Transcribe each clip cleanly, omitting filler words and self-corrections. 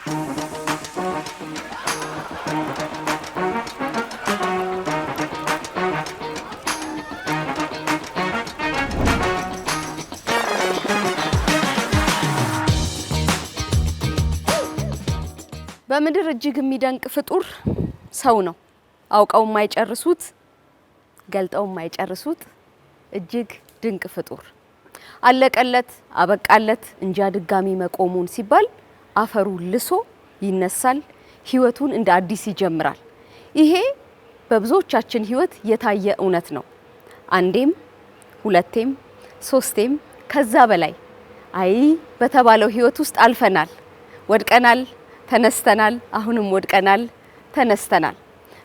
በምድር እጅግ የሚደንቅ ፍጡር ሰው ነው። አውቀው የማይጨርሱት ገልጠው የማይጨርሱት እጅግ ድንቅ ፍጡር አለቀለት አበቃለት እንጃ ድጋሚ መቆሙን ሲባል አፈሩ ልሶ ይነሳል፣ ህይወቱን እንደ አዲስ ይጀምራል። ይሄ በብዙዎቻችን ህይወት የታየ እውነት ነው። አንዴም ሁለቴም ሶስቴም ከዛ በላይ አይ በተባለው ህይወት ውስጥ አልፈናል። ወድቀናል፣ ተነስተናል፣ አሁንም ወድቀናል፣ ተነስተናል።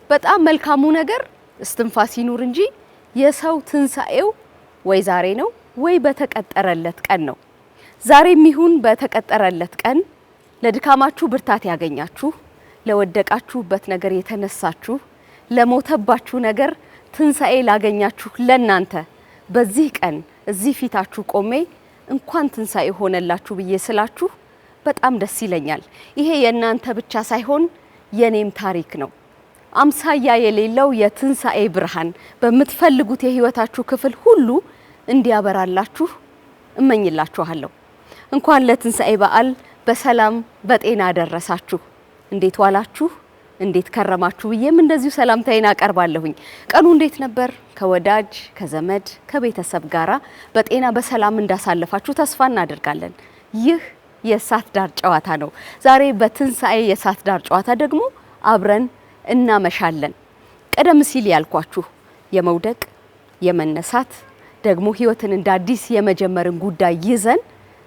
በጣም መልካሙ ነገር እስትንፋስ ይኑር እንጂ የሰው ትንሳኤው ወይ ዛሬ ነው ወይ በተቀጠረለት ቀን ነው። ዛሬም ይሁን በተቀጠረለት ቀን ለድካማችሁ ብርታት ያገኛችሁ፣ ለወደቃችሁበት ነገር የተነሳችሁ፣ ለሞተባችሁ ነገር ትንሳኤ ላገኛችሁ ለናንተ በዚህ ቀን እዚህ ፊታችሁ ቆሜ እንኳን ትንሳኤ ሆነላችሁ ብዬ ስላችሁ በጣም ደስ ይለኛል። ይሄ የናንተ ብቻ ሳይሆን የኔም ታሪክ ነው። አምሳያ የሌለው የትንሳኤ ብርሃን በምትፈልጉት የህይወታችሁ ክፍል ሁሉ እንዲያበራላችሁ እመኝላችኋለሁ። እንኳን ለትንሳኤ በዓል በሰላም በጤና ደረሳችሁ። እንዴት ዋላችሁ? እንዴት ከረማችሁ? ብዬም እንደዚሁ ሰላምታዬን አቀርባለሁኝ። ቀኑ እንዴት ነበር? ከወዳጅ ከዘመድ ከቤተሰብ ጋራ በጤና በሰላም እንዳሳለፋችሁ ተስፋ እናደርጋለን። ይህ የእሳት ዳር ጨዋታ ነው። ዛሬ በትንሳኤ የእሳት ዳር ጨዋታ ደግሞ አብረን እናመሻለን። ቀደም ሲል ያልኳችሁ የመውደቅ የመነሳት ደግሞ ህይወትን እንደ አዲስ የመጀመርን ጉዳይ ይዘን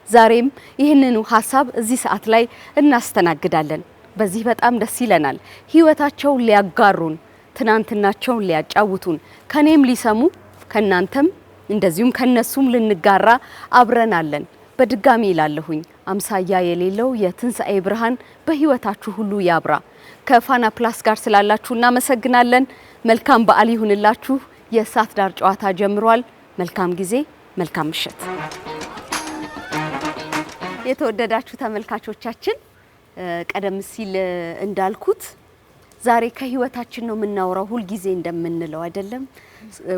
ዛሬም ይህንኑ ሀሳብ እዚህ ሰዓት ላይ እናስተናግዳለን። በዚህ በጣም ደስ ይለናል። ህይወታቸውን ሊያጋሩን፣ ትናንትናቸውን ሊያጫውቱን፣ ከኔም ሊሰሙ ከናንተም እንደዚሁም ከነሱም ልንጋራ አብረን አለን። በድጋሚ ይላለሁኝ አምሳያ የሌለው የትንሳኤ ብርሃን በህይወታችሁ ሁሉ ያብራ። ከፋና ፕላስ ጋር ስላላችሁ እናመሰግናለን። መልካም በዓል ይሁንላችሁ። የእሳት ዳር ጨዋታ ጀምሯል። መልካም ጊዜ፣ መልካም ምሽት። የተወደዳችሁ ተመልካቾቻችን ቀደም ሲል እንዳልኩት ዛሬ ከህይወታችን ነው የምናወራው። ሁል ጊዜ እንደምንለው አይደለም፣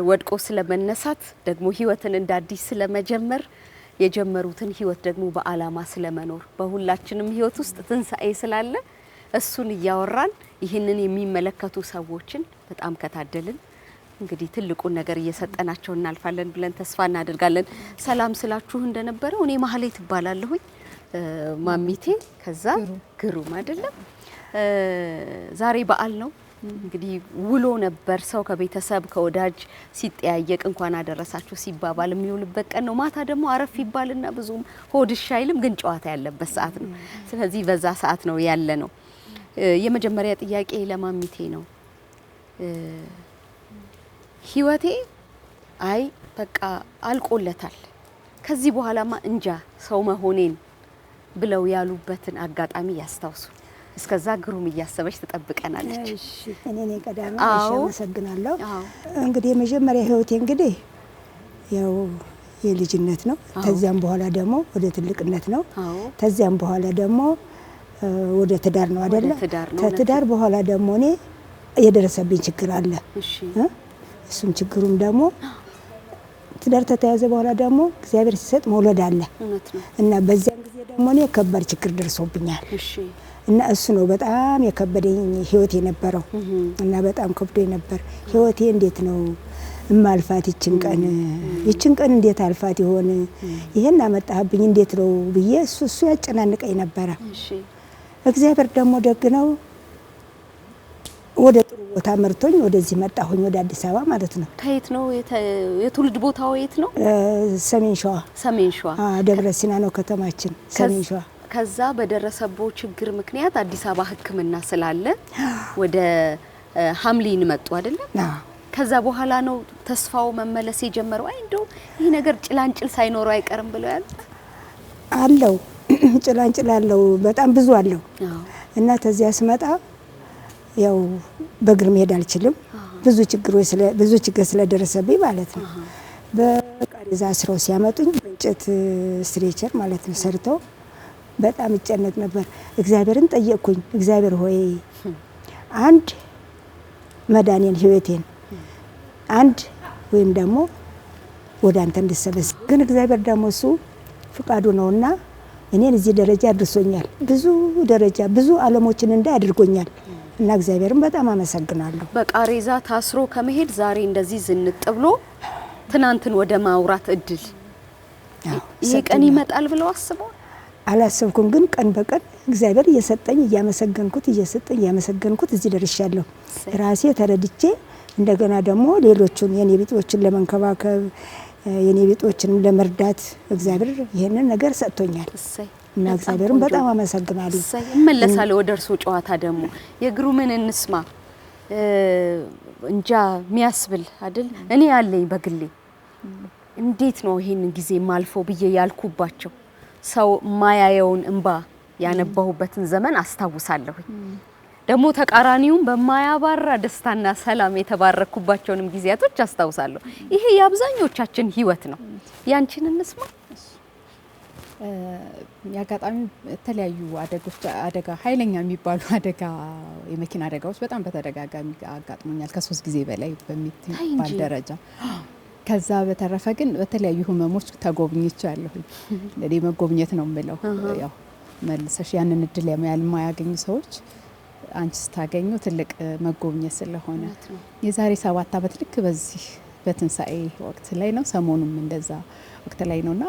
ወድቆ ስለመነሳት ደግሞ ህይወትን እንደ አዲስ ስለመጀመር የጀመሩትን ህይወት ደግሞ በአላማ ስለመኖር በሁላችንም ህይወት ውስጥ ትንሳኤ ስላለ እሱን እያወራን ይህንን የሚመለከቱ ሰዎችን በጣም ከታደልን እንግዲህ ትልቁን ነገር እየሰጠናቸው እናልፋለን ብለን ተስፋ እናደርጋለን። ሰላም ስላችሁ እንደነበረው እኔ ማህሌት እባላለሁኝ። ማሚቴ ከዛ ግሩም አይደለም። ዛሬ በዓል ነው እንግዲህ ውሎ ነበር። ሰው ከቤተሰብ ከወዳጅ ሲጠያየቅ እንኳን አደረሳችሁ ሲባባል የሚውልበት ቀን ነው። ማታ ደግሞ አረፍ ይባልና ብዙም ሆድሽ አይልም፣ ግን ጨዋታ ያለበት ሰዓት ነው። ስለዚህ በዛ ሰዓት ነው ያለ ነው። የመጀመሪያ ጥያቄ ለማሚቴ ነው። ህይወቴ አይ በቃ አልቆለታል ከዚህ በኋላማ እንጃ ሰው መሆኔን ብለው ያሉበትን አጋጣሚ ያስታውሱ። እስከዛ ግሩም እያሰበች ተጠብቀናለች። እሺ እኔ ቀዳሚ አመሰግናለሁ። እንግዲህ የመጀመሪያ ህይወቴ እንግዲህ ያው የልጅነት ነው። ከዚያም በኋላ ደግሞ ወደ ትልቅነት ነው። ከዚያም በኋላ ደግሞ ወደ ትዳር ነው አይደለ? ከትዳር በኋላ ደግሞ እኔ የደረሰብኝ ችግር አለ። እሱም ችግሩም ደግሞ ትዳር ተተያዘ በኋላ ደግሞ እግዚአብሔር ሲሰጥ መውለድ አለ እና በዚያን ጊዜ ደግሞ እኔ ከባድ ችግር ደርሶብኛል። እና እሱ ነው በጣም የከበደኝ ህይወት የነበረው እና በጣም ከብዶኝ ነበር። ህይወቴ እንዴት ነው እማልፋት ይችን ቀን እንዴት አልፋት ይሆን? ይሄን አመጣህብኝ እንዴት ነው ብዬ እሱ ያጨናንቀኝ ነበር። እግዚአብሔር ደግሞ ደግ ነው። ወደ ጥሩ ቦታ መርቶኝ ወደዚህ መጣሁኝ፣ ወደ አዲስ አበባ ማለት ነው። ከየት ነው የትውልድ ቦታው? የት ነው? ሰሜን ሸዋ። ሰሜን ሸዋ ደብረ ሲና ነው ከተማችን፣ ሰሜን ሸዋ። ከዛ በደረሰበው ችግር ምክንያት አዲስ አበባ ሕክምና ስላለ ወደ ሐምሊን መጡ አይደለ? ከዛ በኋላ ነው ተስፋው መመለስ የጀመረው። አይ እንደው ይሄ ነገር ጭላንጭል ሳይኖረው አይቀርም ብለው ያሉት አለው። ጭላንጭል አለው፣ በጣም ብዙ አለው። እና ተዚያ ስመጣ ያው በእግር መሄድ አልችልም። ብዙ ችግር ስለደረሰብኝ ማለት ነው። በቃሪዛ አስረው ሲያመጡኝ በእንጨት ስትሬቸር ማለት ነው ሰርተው በጣም እጨነቅ ነበር። እግዚአብሔርን ጠየቅኩኝ። እግዚአብሔር ሆይ አንድ መዳኔን ህይወቴን አንድ ወይም ደግሞ ወደ አንተ እንድሰበስብ ግን እግዚአብሔር ደግሞ እሱ ፍቃዱ ነውና እኔን እዚህ ደረጃ አድርሶኛል። ብዙ ደረጃ ብዙ ዓለሞችን እንዳይ አድርጎኛል እና እግዚአብሔርን በጣም አመሰግናለሁ። በቃሬዛ ታስሮ ከመሄድ ዛሬ እንደዚህ ዝንጥ ብሎ ትናንትን ወደ ማውራት እድል ይሄ ቀን ይመጣል ብለው አስበው አላሰብኩም። ግን ቀን በቀን እግዚአብሔር እየሰጠኝ እያመሰገንኩት እያመሰገንኩት እዚህ ደርሻለሁ። ራሴ ተረድቼ እንደገና ደግሞ ሌሎቹን የኔ ቢጦችን ለመንከባከብ የኔ ቢጦችን ለመርዳት እግዚአብሔር ይሄንን ነገር ሰጥቶኛል እና እግዚአብሔርን በጣም አመሰግናለሁ። እመለሳለሁ ወደ እርሶ ጨዋታ ደግሞ የግሩምን እንስማ። እንጃ የሚያስብል አይደል? እኔ ያለኝ በግሌ እንዴት ነው ይሄንን ጊዜ ማልፈው ብዬ ያልኩባቸው ሰው ማያየውን እንባ ያነባሁበትን ዘመን አስታውሳለሁ። ደግሞ ተቃራኒውን በማያባራ ደስታና ሰላም የተባረኩባቸውንም ጊዜያቶች አስታውሳለሁ። ይሄ የአብዛኞቻችን ህይወት ነው። ያንቺን እንስማ። ያጋጣሚ የተለያዩ አደጋ ኃይለኛ የሚባሉ የመኪና አደጋዎች በጣም በተደጋጋሚ አጋጥሞኛል ከ3 ጊዜ በላይ በሚባል ደረጃ። ከዛ በተረፈ ግን በተለያዩ ህመሞች ተጎብኝቻለሁ። ለኔ መጎብኘት ነው የምለው። ያው መልሰሽ ያንን እድል የማያገኙ ሰዎች አንቺ ስታገኙ ትልቅ መጎብኘት ስለሆነ የዛሬ 7 ዓመት ልክ በዚህ በትንሳኤ ወቅት ላይ ነው ሰሞኑም እንደዛ ወቅት ላይ ነውና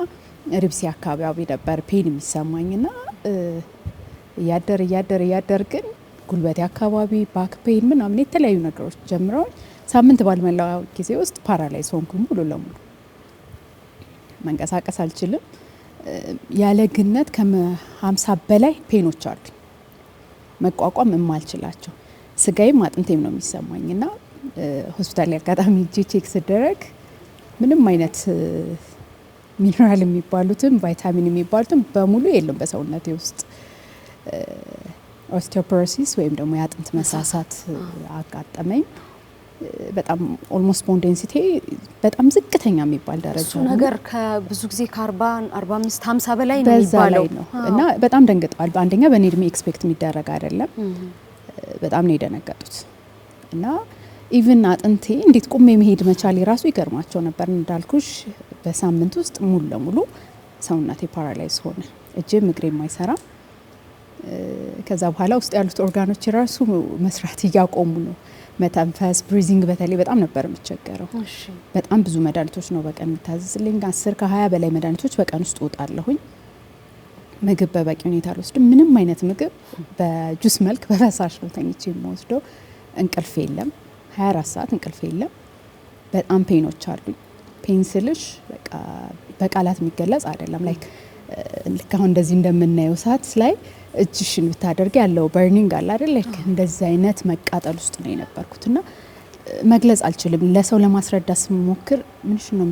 ርብሲ አካባቢ ነበር ፔን የሚሰማኝና እያደር ግን ጉልበቴ አካባቢ ባክ ፔን ምናምን የተለያዩ ነገሮች ጀምረው ሳምንት ባልሞላው ጊዜ ውስጥ ፓራላይዝ ሆንኩ። ሙሉ ለሙሉ መንቀሳቀስ አልችልም። ያለ ግነት ከ50 በላይ ፔኖች አሉ መቋቋም የማልችላቸው። ስጋዬም አጥንቴም ነው የሚሰማኝና ሆስፒታል ያጋጣሚ ቼክ ስደረግ ምንም አይነት ሚነራል የሚባሉትም ቫይታሚን የሚባሉትም በሙሉ የለም በሰውነቴ ውስጥ። ኦስቲዮፖሮሲስ ወይም ደግሞ የአጥንት መሳሳት አጋጠመኝ። በጣም ኦልሞስት ቦን ዴንሲቲ በጣም ዝቅተኛ የሚባል ደረጃ ነው። ነገር ከብዙ ጊዜ ከ40 45 50 በላይ ነው የሚባለው እና በጣም ደንግጠዋል። አንደኛ በኔ እድሜ ኤክስፔክት የሚደረግ አይደለም። በጣም ነው የደነገጡት እና ኢቭን አጥንቴ እንዴት ቁሜ መሄድ መቻል ራሱ ይገርማቸው ነበር። እንዳልኩሽ በሳምንት ውስጥ ሙሉ ለሙሉ ሰውነቴ ፓራላይዝ ሆነ። እጄም እግሬም አይሰራም። ከዛ በኋላ ውስጥ ያሉት ኦርጋኖች ራሱ መስራት እያቆሙ ነው። መተንፈስ ብሪዚንግ በተለይ በጣም ነበር የምቸገረው። በጣም ብዙ መድኃኒቶች ነው በቀን የምታዝዝልኝ። 10 ከ20 በላይ መድኃኒቶች በቀን ውስጥ እወጣለሁኝ። ምግብ በበቂ ሁኔታ አልወስድም። ምንም አይነት ምግብ በጁስ መልክ በፈሳሽ ነው ተኝቼ የምወስደው። እንቅልፍ የለም፣ 24 ሰዓት እንቅልፍ የለም። በጣም ፔኖች አሉኝ። ፔን ስልሽ በቃ በቃላት የሚገለጽ አይደለም። ልክ አሁን እንደዚህ እንደምናየው ሰዓት ላይ እጅሽን ብታደርጊ ያለው በርኒንግ አለ አይደል? እንደዚህ አይነት መቃጠል ውስጥ ነው የነበርኩትና መግለጽ አልችልም። ለሰው ለማስረዳት ስሞክር ምንሽ ነው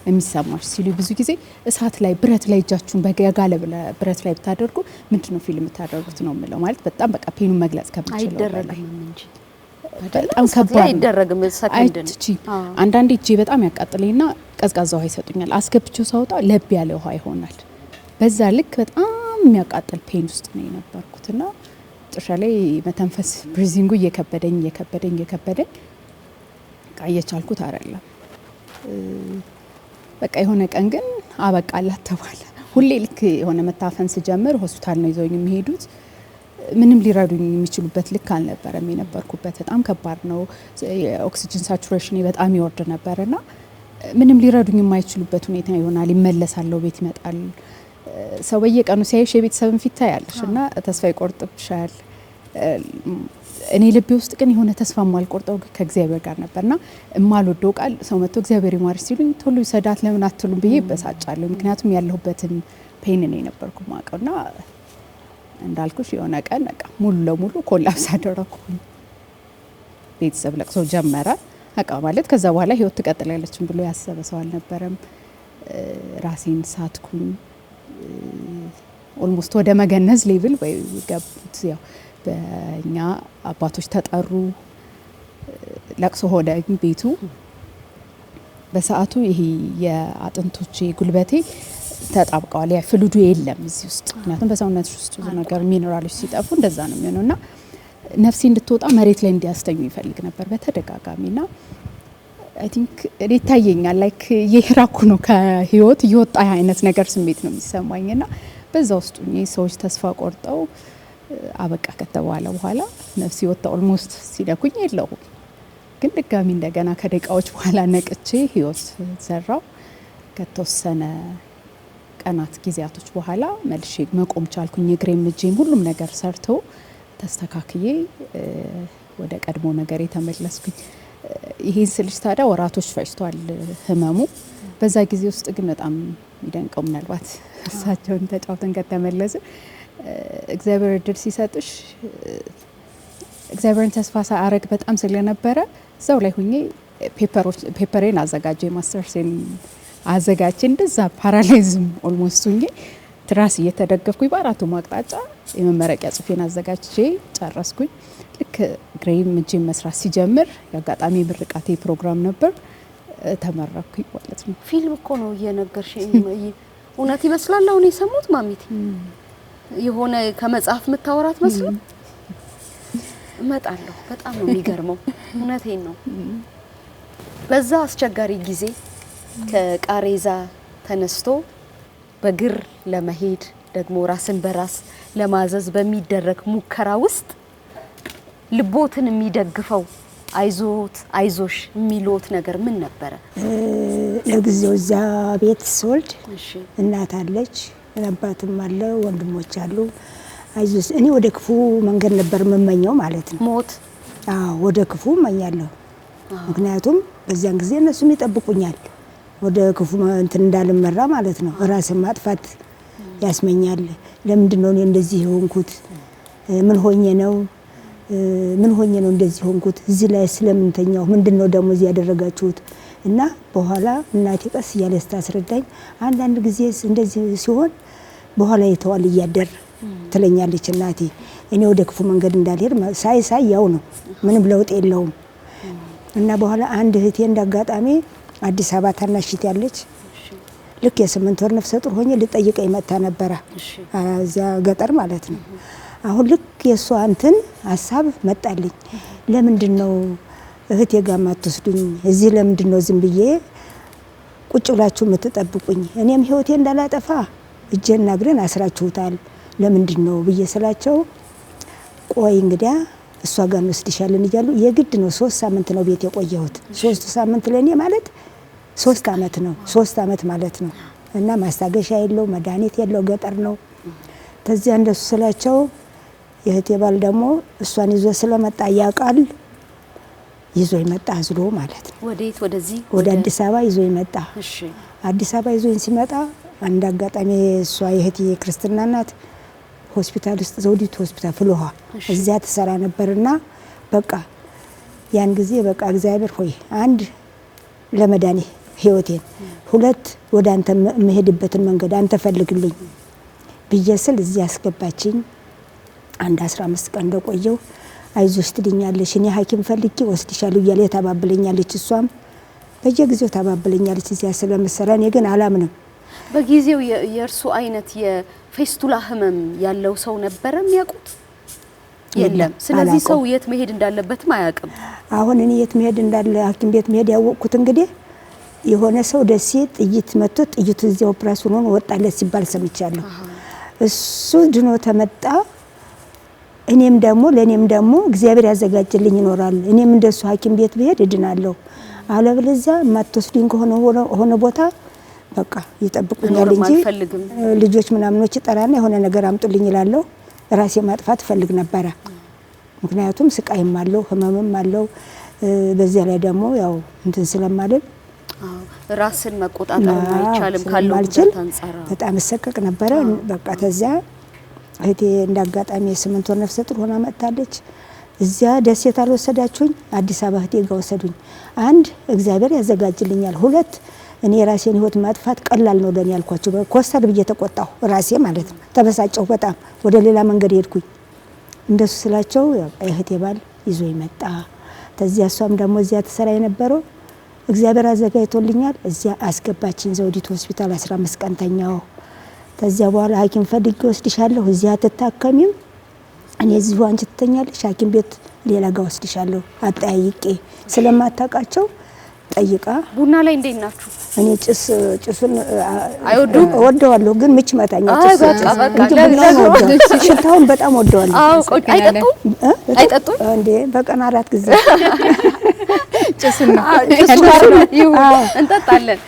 የሚሰማሽ ሲሉ ብዙ ጊዜ እሳት ላይ ብረት ላይ እጃችሁን በጋለ ብረት ላይ ብታደርጉ ምንድነው ፊልም የምታደርጉት ነው የምለው። ማለት በጣም በቃ ፔኑ መግለጽ ከምችለው በላይ በጣም ከባድ አይደረግም። ሰከንድ አንዳንዴ እጄ በጣም ያቃጥለኝና ቀዝቃዛ ውሃ ይሰጡኛል። አስገብቼው ሳውጣ ለብ ያለ ውሃ ይሆናል። በዛ ልክ በጣም የሚያቃጥል ፔን ውስጥ ነው የነበርኩትና ጥሻ ላይ መተንፈስ ብሪዚንጉ እየከበደኝ እየቻልኩት አይደለም። በቃ የሆነ ቀን ግን አበቃላት ተባለ። ሁሌ ልክ የሆነ መታፈን ስጀምር ሆስፒታል ነው ይዘውኝ የሚሄዱት። ምንም ሊረዱኝ የሚችሉበት ልክ አልነበረም የነበርኩበት። በጣም ከባድ ነው። የኦክሲጅን ሳቹሬሽን በጣም ይወርድ ነበርና ምንም ሊረዱኝ የማይችሉበት ሁኔታ ይሆናል። ይመለሳለሁ፣ ቤት ይመጣል። ሰው በየቀኑ ሲያይሽ የቤተሰብን ፊት ታያለሽ እና ተስፋ ይቆርጥብሻል። እኔ ልቤ ውስጥ ግን የሆነ ተስፋ ማልቆርጠው ከእግዚአብሔር ጋር ነበርና እማልወደው ቃል ሰው መጥቶ እግዚአብሔር ይማርሽ ሲሉኝ ቶሎ ይሰዳት ለምን አትሉም ብዬ በሳጫለሁ። ምክንያቱም ያለሁበትን ፔን ነው የነበርኩ ማቀውና እንዳልኩሽ የሆነ ቀን በቃ ሙሉ ለሙሉ ኮላፕስ አደረኩኝ። ቤተሰብ ለቅሶ ጀመረ። በቃ ማለት ከዛ በኋላ ህይወት ትቀጥላለች ብሎ ያሰበ ሰው አልነበረም። ራሴን ሳትኩኝ። ኦልሞስት ወደ መገነዝ ሌቭል ወይ ገቡት። ያው በእኛ አባቶች ተጠሩ። ለቅሶ ሆነ ቤቱ። በሰዓቱ ይሄ የአጥንቶቼ ጉልበቴ ተጣብቀዋል። ያ ፍሉዱ የለም እዚህ ውስጥ ምክንያቱም በሰውነት ውስጥ ብዙ ነገር ሚነራሎች ሲጠፉ እንደዛ ነው የሚሆነውና ነፍሴ እንድትወጣ መሬት ላይ እንዲያስተኙ ይፈልግ ነበር በተደጋጋሚና አይ ቲንክ ይታየኛል ላይክ የራኩ ነው ከህይወት እየወጣ አይነት ነገር ስሜት ነው የሚሰማኝና በዛ ውስጥ ሰዎች ተስፋ ቆርጠው አበቃ ከተባለ በኋላ ነፍሴ ወጣ ኦልሞስት ሲነኩኝ የለሁም ግን ድጋሚ እንደገና ከደቂቃዎች በኋላ ነቅቼ ህይወት ዘራው ከተወሰነ ቀናት ጊዜያቶች በኋላ መልሼ መቆም ቻልኩኝ። እግሬም እጄም ሁሉም ነገር ሰርቶ ተስተካክዬ ወደ ቀድሞ ነገር የተመለስኩኝ። ይሄን ስልሽ ታዲያ ወራቶች ፈጅቷል ህመሙ። በዛ ጊዜ ውስጥ ግን በጣም የሚደንቀው ምናልባት እሳቸውን ተጫውተን ከተመለሰ እግዚአብሔር እድል ሲሰጥሽ እግዚአብሔርን ተስፋ ሳያረግ በጣም ስለነበረ እዛው ላይ ሁኜ ፔፐሬን አዘጋጀ ማስተርሴን አዘጋጀ እንደዛ ፓራላይዝም ኦልሞስት ሁኜ ትራስ እየተደገፍኩኝ በአራቱ አቅጣጫ የመመረቂያ ጽሁፌን አዘጋጅቼ ጨረስኩኝ። ልክ ግሬም እጄን መስራት ሲጀምር የአጋጣሚ ምርቃቴ ፕሮግራም ነበር ተመረኩኝ ማለት ነው። ፊልም እኮ ነው እየነገርሽኝ እውነት ይመስላል አሁን የሰሙት ማሚቲ የሆነ ከመጽሐፍ የምታወራት መስሎ እመጣለሁ። በጣም ነው የሚገርመው። እውነቴን ነው። በዛ አስቸጋሪ ጊዜ ከቃሬዛ ተነስቶ በግር ለመሄድ ደግሞ ራስን በራስ ለማዘዝ በሚደረግ ሙከራ ውስጥ ልቦትን የሚደግፈው አይዞት አይዞሽ የሚሉት ነገር ምን ነበረ? ለጊዜው እዛ ቤት ስወልድ እናት አለች፣ አባትም አለ፣ ወንድሞች አሉ። አይዞስ እኔ ወደ ክፉ መንገድ ነበር የምመኘው ማለት ነው። ሞት ወደ ክፉ እመኛለሁ። ምክንያቱም በዚያን ጊዜ እነሱም ይጠብቁኛል ወደ ክፉ እንትን እንዳልመራ ማለት ነው። ራስን ማጥፋት ያስመኛል። ለምንድን ነው እኔ እንደዚህ ሆንኩት? ምን ሆኜ ነው እንደዚህ ሆንኩት? እዚህ ላይ ስለምንተኛው ምንድነው ደግሞ እዚህ ያደረጋችሁት? እና በኋላ እናቴ ቀስ እያለች ታስረዳኝ። አንዳንድ ጊዜ እንደዚህ ሲሆን በኋላ ይተዋል እያደር ትለኛለች እናቴ። እኔ ወደ ክፉ መንገድ እንዳልሄድ ሳይ ያው ነው፣ ምንም ለውጥ የለውም። እና በኋላ አንድ እህቴ እንዳጋጣሚ አዲስ አበባ ታናሽት ያለች ልክ የ8 ወር ነፍሰ ጡር ሆኜ ልጠይቀኝ መጣ ነበረ እዚያ ገጠር ማለት ነው። አሁን ልክ የሷ እንትን ሀሳብ መጣልኝ። ለምንድን ነው እህቴ ጋር ማትወስዱኝ? እዚህ ለምንድን ነው ዝም ብዬ ቁጭ ብላችሁ የምትጠብቁኝ? እኔም ህይወቴ እንዳላጠፋ እጄና እግሬን አስራችሁታል። ለምንድን ነው ብዬ ስላቸው ቆይ እንግዲያ እሷ ጋር እንወስድሻለን እያሉ የግድ ነው 3 ሳምንት ነው ቤት የቆየሁት። 3 ሳምንት ለኔ ማለት 3 አመት ነው። 3 አመት ማለት ነው። እና ማስታገሻ የለው መድኃኒት የለው ገጠር ነው። ተዚያ እንደሱ ስላቸው የእህቴ ባል ደግሞ እሷን ይዞ ስለመጣ ያቃል ይዞ ይመጣ አዝሎ ማለት ነው። ወዴት? ወደዚህ ወደ አዲስ አበባ ይዞ ይመጣ። እሺ አዲስ አበባ ይዞኝ ሲመጣ አንድ አጋጣሚ እሷ የእህቴ ክርስትና ናት ሆስፒታል ውስጥ ዘውዲቱ ሆስፒታል ፍልውሃ እዚያ ተሰራ ነበርና በቃ ያን ጊዜ በቃ እግዚአብሔር ሆይ አንድ ለመዳኔ ህይወቴን፣ 2 ወደ አንተ መሄድበትን መንገድ አንተ ፈልግልኝ ብዬ ስል እዚያ አስገባችኝ። አንድ 15 ቀን እንደቆየው አይዞሽ ትድኛለሽ፣ እኔ ሐኪም ፈልጌ ወስድሻለሁ እያለ ታባብለኛለች። እሷም በየጊዜው ታባብለኛለች እዚያ ስለምሰራ። እኔ ግን አላምንም። በጊዜው የእርሱ አይነት የፌስቱላ ህመም ያለው ሰው ነበረ የሚያውቁት? የለም። ስለዚህ ሰው የት መሄድ እንዳለበትም አያውቅም። አሁን እኔ የት መሄድ እንዳለ ሐኪም ቤት መሄድ ያወቅኩት እንግዲህ የሆነ ሰው ደሴ ጥይት መጥቶ ጥይቱ እዚያ ኦፕራሲዮን ሆኖ ወጣለት ሲባል ሰምቻለሁ። እሱ ድኖ ተመጣ። እኔም ደግሞ እግዚአብሔር ያዘጋጅልኝ ይኖራል። እኔም እንደሱ ሐኪም ቤት ብሄድ እድናለሁ። አለበለዚያ ማትወስዱኝ ከሆነ ሆነ ቦታ በቃ ይጠብቁኛል እንጂ ልጆች ምናምኖች ጠራና የሆነ ነገር አምጡልኝ ይላለሁ። ራሴ ማጥፋት ፈልግ ነበረ። ምክንያቱም ስቃይም አለው ህመምም አለው። በዚያ ላይ ደግሞ ያው እንትን ስለማልል ራስን መቆጣጠር አይቻልም ካለው ጉዳት አንፃር በጣም እሰቀቅ ነበረ። በቃ ተዚያ እህቴ እንዳጋጣሚ 8 ወር ነፍሰ ጡር ሆና መጥታለች። እዚያ ደሴት አልወሰዳችሁኝ፣ አዲስ አበባ እህቴ ጋር ወሰዱኝ። አንድ እግዚአብሔር ያዘጋጅልኛል፣ 2 እኔ ራሴን ህይወት ማጥፋት ቀላል ነው ለኔ ያልኳቸው። ኮስተር ብዬ ተቆጣሁ ራሴ ማለት ነው። ተበሳጨሁ በጣም ወደ ሌላ መንገድ ሄድኩኝ። እንደሱ ስላቸው እህቴ ባል ይዞ ይመጣ። ተዚያ እሷም ደግሞ እዚያ ተሰራ የነበረው እግዚአብሔር አዘጋጅቶልኛል። እዚያ አስገባችን ዘውዲቱ ሆስፒታል 15 ቀን ተኛው። ከዚያ በኋላ ሐኪም ፈልጌ ወስድሻለሁ፣ እዚያ አትታከሚም፣ እኔ እዚሁ አንቺ ትተኛለሽ፣ ሐኪም ቤት ሌላ ጋር ወስድሻለሁ አጠያይቄ ስለማታውቃቸው ጠይቃ። ቡና ላይ እንዴት ናችሁ? እኔ ጭሱን አይወዱም? እወደዋለሁ ግን ምች መታኛ ጭስ ሽታውን በጣም እወደዋለሁ። አይጠጡም እንዴ? በቀን 4 ጊዜ ጭስና እንጠጣለን።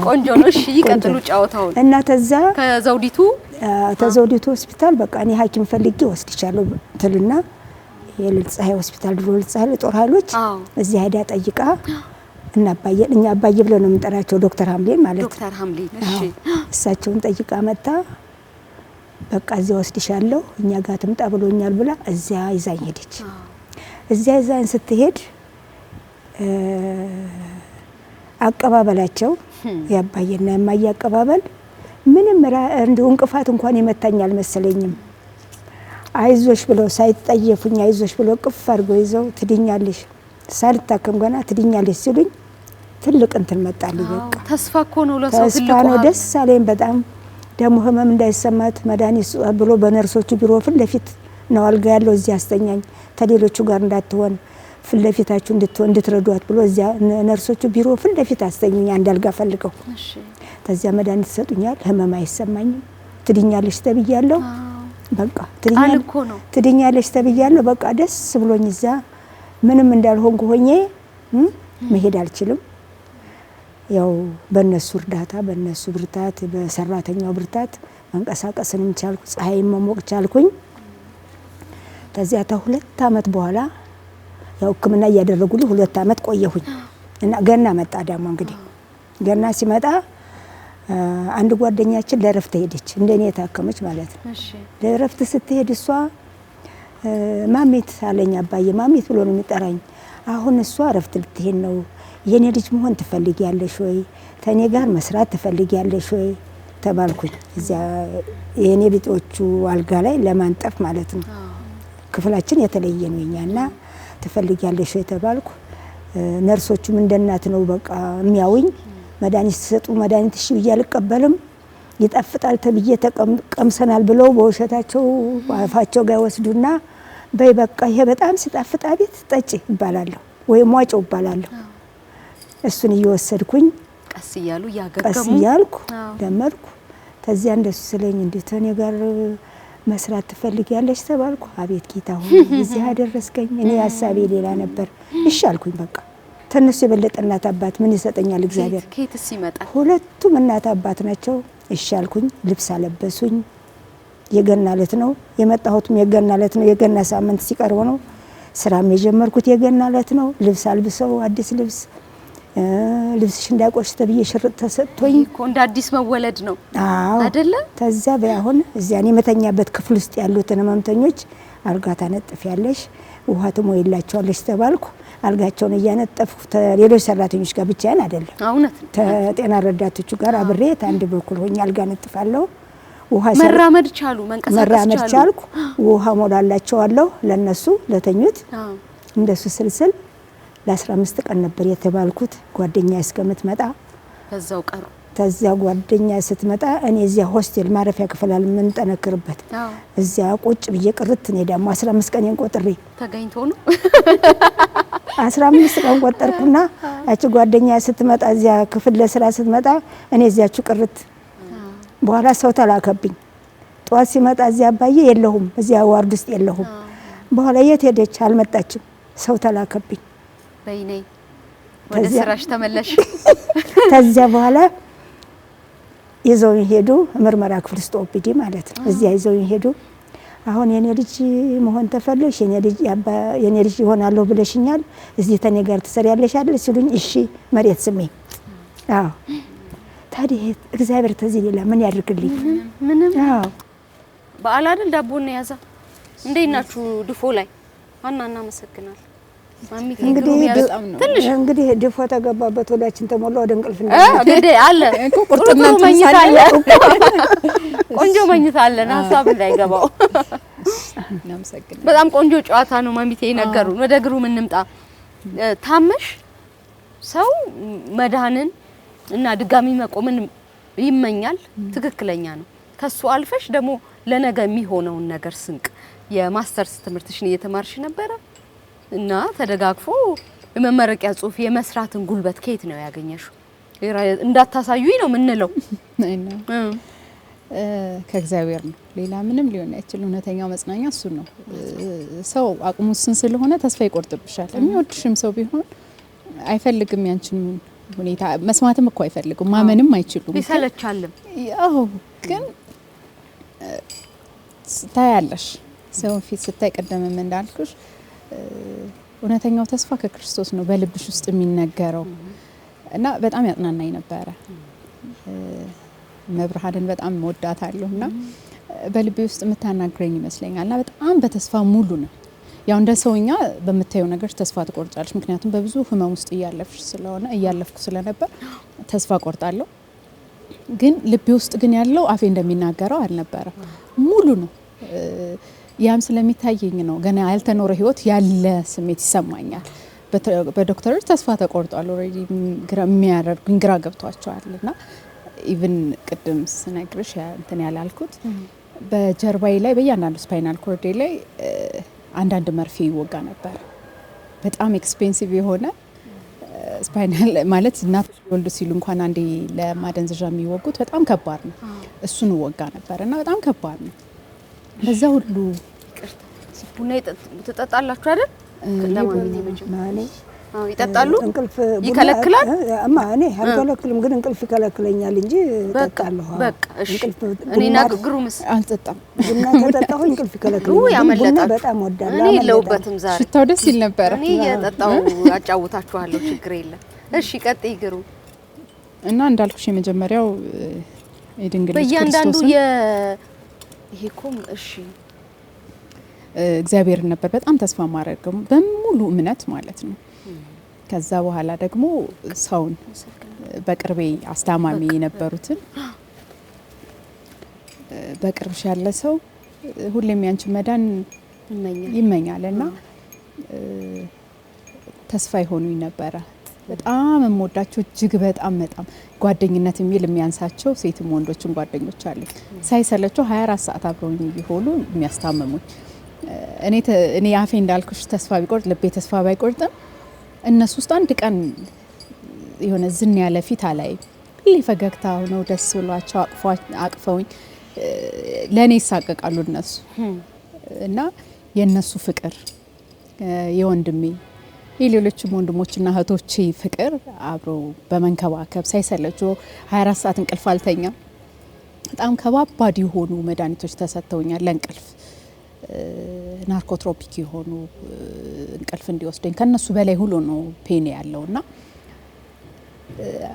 ቆንጆ ነው። እሺ ይቀጥሉ ጨዋታውን። እና ተዛ ከዘውዲቱ ሆስፒታል በቃ እኔ ሐኪም ፈልጌ ወስድቻለሁ ትልና የልዕልት ፀሐይ ሆስፒታል ድሮ ልዕልት ፀሐይ ጦር ኃይሎች እዚህ ሄዳ ጠይቃ እና እኛ አባዬ ብለን ነው የምንጠራቸው ዶክተር ሐምሌን ማለት ነው። ዶክተር ሐምሌን እሺ። እሳቸውን ጠይቃ መጣ። በቃ እዚያ ወስድሻለሁ እኛ ጋር ትምጣ ብሎኛል ብላ እዚያ ይዛኝ ሄደች። እዚያ ይዛኝ ስትሄድ አቀባበላቸው ያባዬና የማዬ አቀባበል ምንም እንደው እንቅፋት እንኳን የመታኝ አልመሰለኝም። አይዞሽ ብለው ሳይጠየፉኝ አይዞሽ ብለው ቅፍ አድርገው ይዘው ትድኛለሽ ሳልታከም ገና ትድኛለሽ ሲሉኝ ትልቅ እንትን መጣልኝ። በቃ ተስፋ እኮ ነው ለሰው ተስፋ ነው። ደስ አለኝ በጣም። ደግሞ ህመም እንዳይሰማት መድኃኒት ብሎ በነርሶቹ ቢሮ ፊት ለፊት ነው አልጋ ያለው እዚያ አስተኛኝ። ከሌሎቹ ጋር እንዳትሆን ፊት ለፊታችሁ እንድትረዷት ብሎ እዚያ ነርሶቹ ቢሮ ፊት ለፊት አስተኛኝ። አንድ አልጋ ፈልገው ከዚያ መድኃኒት ይሰጡኛል። ህመም አይሰማኝም። ትድኛለሽ ተብያለሁ። በቃ ትድኛለሽ ተብያለሁ። በቃ ደስ ብሎኝ እዚያ ምንም እንዳልሆንኩ ሆኜ መሄድ አልችልም። ያው በእነሱ እርዳታ በእነሱ ብርታት በሰራተኛው ብርታት መንቀሳቀስንም ቻልኩ። ፀሐይም መሞቅ ቻልኩኝ። ከዚያ ከ2 አመት በኋላ ያው ሕክምና እያደረጉልኝ 2 አመት ቆየሁኝ እና ገና መጣ። ደግሞ እንግዲህ ገና ሲመጣ አንድ ጓደኛችን ለረፍት ሄደች፣ እንደኔ የታከመች ማለት ነው። ለረፍት ስትሄድ እሷ ማሚት አለኝ አባዬ ማሚት ብሎ ነው የሚጠራኝ። አሁን እሷ ረፍት ልትሄድ ነው፣ የኔ ልጅ መሆን ትፈልጊያለሽ ወይ? ተኔ ጋር መስራት ትፈልጊያለሽ ወይ ተባልኩኝ። እዚያ የኔ ቢጦቹ አልጋ ላይ ለማንጠፍ ማለት ነው። ክፍላችን የተለየ ነው የኛና ትፈልጊያለሽ ወይ ተባልኩ። ነርሶቹም እንደናት ነው በቃ የሚያውኝ። መድኃኒት ሲሰጡ መድኃኒት እሺ ብዬ አልቀበልም፣ ይጣፍጣል ተብዬ ተቀምሰናል ብለው በውሸታቸው አፋቸው ጋር ወስዱና በይ በቃ ይሄ በጣም ሲጣፍጥ አቤት ጠጪ ይባላለሁ ወይ ሟጮ ይባላለሁ። እሱን እየወሰድኩኝ ቀስ እያሉ ያገገሙ ቀስ እያልኩ ደመርኩ። ተዚያ እንደሱ ስለኝ እንዴት እኔ ጋር መስራት ትፈልጊያለሽ ተባልኩ። አቤት ጌታ ሆይ እዚህ አደረስከኝ። እኔ ሐሳቤ ሌላ ነበር። እሺ አልኩኝ። በቃ ተነሱ የበለጠ እናት አባት ምን ይሰጠኛል እግዚአብሔር። ከየትስ ይመጣል? ሁለቱም እናት አባት ናቸው። እሺ አልኩኝ። ልብስ አለበሱኝ። የገና ዕለት ነው የመጣሁትም የገና ዕለት ነው። የገና ሳምንት ሲቀርብ ነው ስራም የጀመርኩት የገና ዕለት ነው። ልብስ አልብሰው አዲስ ልብስሽ እንዳይቆሽ ተብዬ ሽርጥ ተሰጥቶኝ እኮ እንደ አዲስ መወለድ ነው አይደለ? ተዛ በአሁን እዚያ እኔ መተኛበት ክፍል ውስጥ ያሉትን ህመምተኞች አልጋ ታነጥፊያለሽ፣ ውሃ ትሞይላቸዋለሽ ተባልኩ። አልጋቸውን እያነጠፍኩ ሌሎች ሰራተኞች ጋር ብቻዬን አይደለም ከጤና ረዳቶቹ ጋር አብሬ አንድ በኩል ሆኜ አልጋ ነጥፋለሁ። ውሃ መራመድ ቻሉ፣ መንቀሳቀስ ቻልኩ። ውሃ ሞላላቸዋለሁ ለነሱ ለተኙት። እንደሱ ስልስል ለ15 ቀን ነበር የተባልኩት። ጓደኛ እስከምትመጣ በዛው ቀሩ። ተዚያ ጓደኛ ስትመጣ እኔ እዚያ ሆስቴል ማረፊያ ክፍል የምንጠነክርበት እዚያ ቁጭ ብዬ ቅርት እኔ ደግሞ 15 ቀን ቆጥሬ ተገኝቶ ነው 15 ቀን ቆጠርኩና ያቺ ጓደኛ ስትመጣ እዚያ ክፍል ለስራ ስትመጣ እኔ እዚያችሁ ቅርት። በኋላ ሰው ተላከብኝ። ጧት ሲመጣ እዚያ አባዬ የለሁም፣ እዚያ ዋርድ ውስጥ የለሁም። በኋላ የት ሄደች? አልመጣችም። ሰው ተላከብኝ። በይኔ ወደ ስራሽ ተመለሽ። ተዚያ በኋላ ይዘውኝ ሄዱ። ምርመራ ክፍል ውስጥ ኦፒዲ ማለት ነው። እዚያ ይዘውኝ ሄዱ። አሁን የኔ ልጅ መሆን ተፈልሽ የኔ ልጅ ይሆናለሁ ብለሽኛል፣ እዚህ ተኔ ጋር ትሰሪያለሽ አይደል ሲሉኝ፣ እሺ መሬት ስሜ። አዎ ታዲያ እግዚአብሔር ተዚህ ሌላ ምን ያድርግልኝ? ምንም። አዎ በዓል አይደል ዳቦን ነው ያዛ። እንዴት ናችሁ ድፎ ላይ? ዋና እናመሰግናለን። እንግዲህ ድፎ ተገባበት ወዳችን ተሞላ ወደ እንቅልፍ አለ ቁርጥና መኝታ አለ። ቆንጆ መኝታ አለ። ሀሳብ እንዳይገባው። በጣም ቆንጆ ጨዋታ ነው ማሚቴ ነገሩን። ወደ ግሩም እንምጣ። ታመሽ ሰው መዳንን እና ድጋሚ መቆምን ይመኛል። ትክክለኛ ነው። ከሱ አልፈሽ ደግሞ ለነገ የሚሆነውን ነገር ስንቅ የማስተርስ ትምህርትሽን እየተማርሽ ነበረ እና ተደጋግፎ የመመረቂያ ጽሁፍ የመስራትን ጉልበት ከየት ነው ያገኘሽው? እንዳታሳዩኝ ነው የምንለው። ከእግዚአብሔር ነው። ሌላ ምንም ሊሆን አይችል። እውነተኛው መጽናኛ እሱ ነው። ሰው አቅሙ ውስን ስለሆነ ተስፋ ይቆርጥብሻል። የሚወድሽም ሰው ቢሆን አይፈልግም ያንቺን ሁኔታ መስማትም እኮ አይፈልጉም፣ ማመንም አይችሉም። ይሰለቻልም። ያው ግን ታያለሽ ሰው ፊት ስታይ ቀደምም እንዳልኩሽ እውነተኛው ተስፋ ከክርስቶስ ነው በልብሽ ውስጥ የሚነገረው እና በጣም ያጽናናኝ ነበረ። መብርሃንን በጣም ወዳታለሁና በልቤ ውስጥ የምታናግረኝ ይመስለኛልና በጣም በተስፋ ሙሉ ነው። ያው እንደ ሰውኛ በምታየው ነገር ተስፋ ትቆርጫለሽ። ምክንያቱም በብዙ ህመም ውስጥ እያለፍኩ ስለነበር ተስፋ ቆርጣለሁ። ግን ልቤ ውስጥ ግን ያለው አፌ እንደሚናገረው አልነበረም፣ ሙሉ ነው። ያም ስለሚታየኝ ነው ገና ያልተኖረ ህይወት ያለ ስሜት ይሰማኛል። በዶክተሮች ተስፋ ተቆርጧል። ኦሬዲ የሚያደርጉኝ ግራ ገብቷቸዋልና ኢቭን ቅድም ስነግርሽ እንትን ያላልኩት በጀርባዬ ላይ በእያንዳንዱ ስፓይናል ኮርዴ ላይ አንዳንድ መርፌ ይወጋ ነበር። በጣም ኤክስፔንሲቭ የሆነ ስፓይናል ማለት እናቶች ሊወልዱ ሲሉ እንኳን አንዴ ለማደንዘዣ የሚወጉት በጣም ከባድ ነው። እሱን ወጋ ነበር እና በጣም ከባድ ነው። በዛ ሁሉ ቡና ትጠጣላችሁ አይደል? ይጠጣሉ? እንቅልፍ ይከለክላል? እኔ አልከለክልም፣ ግን እንቅልፍ ይከለክለኛል እንጂ እጠጣለሁ። በቃ እሺ። እኔና ግሩምስ አልጠጣም። ቡና ከጠጣሁ እንቅልፍ ይከለክለኛል። ቡና በጣም ወዳለሁ። እኔ የለሁበትም ዛሬ። ሽታው ደስ ይል ነበር። እኔ የጠጣው አጫውታችኋለሁ፣ ችግር የለም። እሺ ቀጥይ ግሩም። እና እንዳልኩሽ የመጀመሪያው የድንግል በእያንዳንዱ ይሄ እኮ እሺ እግዚአብሔርን ነበር በጣም ተስፋ ማድረገው በሙሉ እምነት ማለት ነው። ከዛ በኋላ ደግሞ ሰውን በቅርቤ አስታማሚ የነበሩትን በቅርብሽ ያለ ሰው ሁሌም ያንቺ መዳን ይመኛል እና ተስፋ ይሆኑኝ ነበረ። በጣም የምወዳቸው እጅግ በጣም ጓደኝነት የሚል የሚያንሳቸው ሴትም ወንዶችም ጓደኞች አሉ። ሳይሰለቸው 24 ሰዓት አብረውኝ ቢሆኑ የሚያስታምሙኝ እኔ አፌ እንዳልኩሽ ተስፋ ቢቆርጥ ልቤ ተስፋ ባይቆርጥም እነሱ ውስጥ አንድ ቀን የሆነ ዝን ያለ ፊት አላይ ሁሌ ፈገግታ ሆነው ደስ ብሏቸው አቅፈውኝ ለኔ ይሳቀቃሉ እነሱ እና የነሱ ፍቅር የወንድሜ የሌሎችም ወንድሞችና እህቶቼ ፍቅር አብሮ በመንከባከብ ሳይሰለቸው 24 ሰዓት እንቅልፍ አልተኛም። በጣም ከባባድ የሆኑ መድኃኒቶች ተሰጥተውኛል ለእንቅልፍ ናርኮትሮፒክ የሆኑ እንቅልፍ እንዲወስደኝ ከነሱ በላይ ሁሉ ነው ፔን ያለውና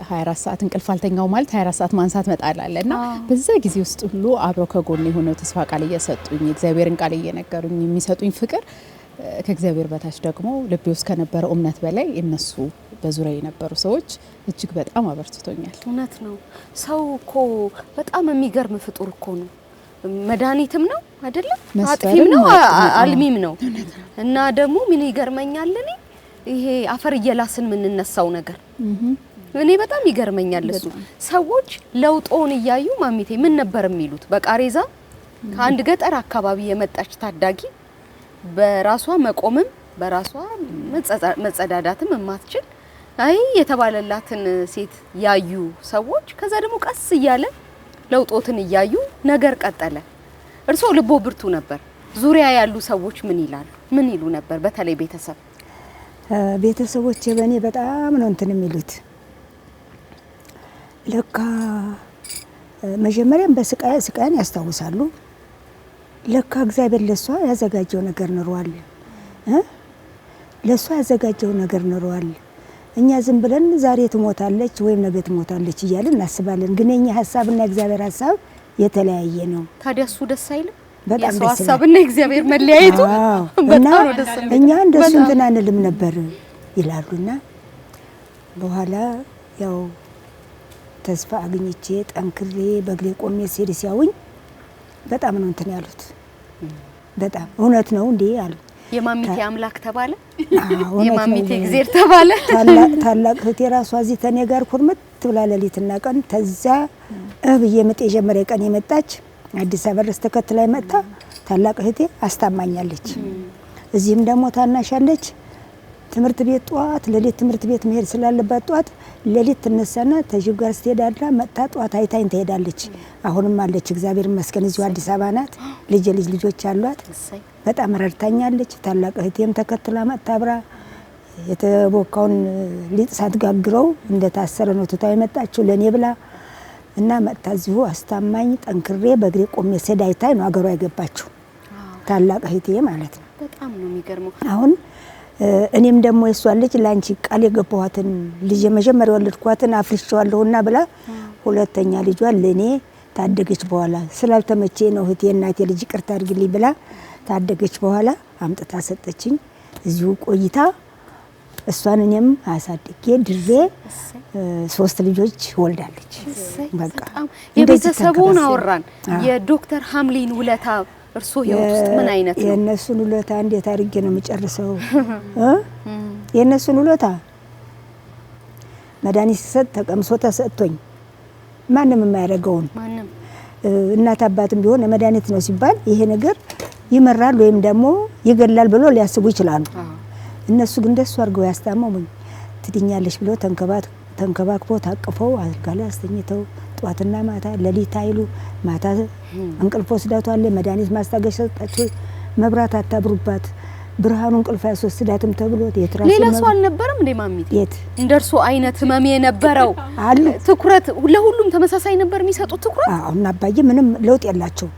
24 ሰዓት እንቅልፍ አልተኛው ማለት 24 ሰዓት ማንሳት መጣል አለና በዛ ጊዜ ውስጥ ሁሉ አብረው ከጎኔ ሆነው ተስፋ ቃል እየሰጡኝ እግዚአብሔርን ቃል እየነገሩኝ የሚሰጡኝ ፍቅር ከእግዚአብሔር በታች ደግሞ ልቤ ውስጥ ከነበረው እምነት በላይ እነሱ በዙሪያ የነበሩ ሰዎች እጅግ በጣም አበርትቶኛል። እውነት ነው። ሰው እኮ በጣም የሚገርም ፍጡር እኮ ነው። መድኃኒትም ነው አይደለም? አጥፊም ነው አልሚም ነው። እና ደግሞ ምን ይገርመኛል እኔ ይሄ አፈር እየላስን የምንነሳው ነገር እኔ በጣም ይገርመኛል። እሱ ሰዎች ለውጦን እያዩ ማሚቴ ምን ነበር የሚሉት? በቃሬዛ ከአንድ ገጠር አካባቢ የመጣች ታዳጊ በራሷ መቆምም በራሷ መጸዳዳትም የማትችል አይ የተባለላትን ሴት ያዩ ሰዎች ከዛ ደግሞ ቀስ እያለ ለውጦትን እያዩ ነገር ቀጠለ። እርሶ ልቦ ብርቱ ነበር። ዙሪያ ያሉ ሰዎች ምን ይላሉ? ምን ይሉ ነበር? በተለይ ቤተሰቦቼ በእኔ በጣም ነው እንትን የሚሉት። ለካ መጀመሪያም በስቃይን ያስታውሳሉ። ለካ እግዚአብሔር ለሷ ያዘጋጀው ነገር ኖሯል፣ ለሷ ያዘጋጀው ነገር ኖሯል። እኛ ዝም ብለን ዛሬ ትሞታለች ወይም ነገ ትሞታለች እያልን እናስባለን። ግን የኛ ሀሳብና እግዚአብሔር ሀሳብ የተለያየ ነው። ታዲያ እሱ ደስ አይልም? በጣም የሰው ሀሳብና እግዚአብሔር መለያየቱ በጣም ነው ደስ የሚለው። እኛ እንደሱ እንትን አንልም ነበር ይላሉና በኋላ ያው ተስፋ አግኝቼ ጠንክሬ በእግሬ ቆሜ ሲያዩኝ በጣም ነው እንትን ያሉት። በጣም እውነት ነው እንዴ አሉ። የማሚቴ አምላክ ተባለ። የማሚቴ እግዚአብሔር ተባለ። ታላቅ እህቴ ራሷ እዚህ ተኔ ጋር ኩርምት ብላ ሌሊትና ቀን ተዛ እብዬ ምጥ የጀመረ ቀን የመጣች አዲስ አበባ ድረስ ተከትላይ መጣ። ታላቅ እህቴ አስታማኛለች። እዚህም ደግሞ ታናሻለች። ትምህርት ቤት ጧት ሌሊት ትምህርት ቤት መሄድ ስላለባት ጧት ሌሊት ትነሳና ተጅብ ጋር ስትሄዳድራ መጣ ጧት አይታኝ ትሄዳለች። አሁንም አለች እግዚአብሔር ይመስገን እዚሁ አዲስ አበባ ናት። ልጆች አሏት። በጣም ረድታኛለች። ታላቅ እህቴም ተከትላ መጣ አብራ የተቦካውን ሊጥ ሳትጋግረው እንደታሰረ ነው ትታው የመጣችው ለኔ ብላ እና መጣ እዚሁ አስታማኝ ጠንክሬ በእግሬ ቆሜ ስሄድ አይታኝ ነው አገሯ የገባችው ታላቅ እህቴ ማለት ነው። በጣም ነው የሚገርመው። አሁን እኔም ደግሞ የሷ ልጅ ላንቺ ቃል የገባኋትን ልጅ የመጀመሪያ ወለድኳትን አፍርሼዋለሁና ብላ ሁለተኛ ልጇን ለኔ ታደገች። በኋላ ስላልተመቼ ነው እህቴ እናቴ ልጅ ይቅርታ አድርግልኝ ብላ ታደገች። በኋላ አምጥታ ሰጠችኝ። እዚሁ ቆይታ እሷን እኔም አሳድጌ ድሬ 3 ልጆች ወልዳለች። በቃ የቤተሰቡን አወራን። የዶክተር ሐምሊን ውለታ እርሶ ህይወት ውስጥ ምን አይነት ነው? የነሱን ውለታ እንዴት አድርጌ ነው የምጨርሰው? የነሱን ውለታ መድኃኒት ሲሰጥ ተቀምሶ ተሰጥቶኝ ማንም የማያደርገውን እናት አባትም ቢሆን መድኃኒት ነው ሲባል ይሄ ነገር ይመራል ወይም ደግሞ ይገላል ብሎ ሊያስቡ ይችላሉ። እነሱ ግን እንደሱ አድርገው ያስታመሙኝ ትድኛለሽ ብሎ ተንከባክቦ ታቅፈው አልጋ ላይ አስተኝተው ጧትና ማታ ሌሊት አይሉ ማታ እንቅልፍ ወስዳቷል። መድኃኒት ማስታገሻ ሰጣቸው። መብራት አታብሩባት ብርሃኑ እንቅልፍ ያስወስዳትም ተብሎ የትራስ ሌላ ሰው አልነበረም እንዴ ማሚት? የት እንደርሱ አይነት ህመም የነበረው አሉ? ትኩረት ለሁሉም ተመሳሳይ ነበር የሚሰጡት ትኩረት? አዎ እና አባዬ ምንም ለውጥ የላቸው።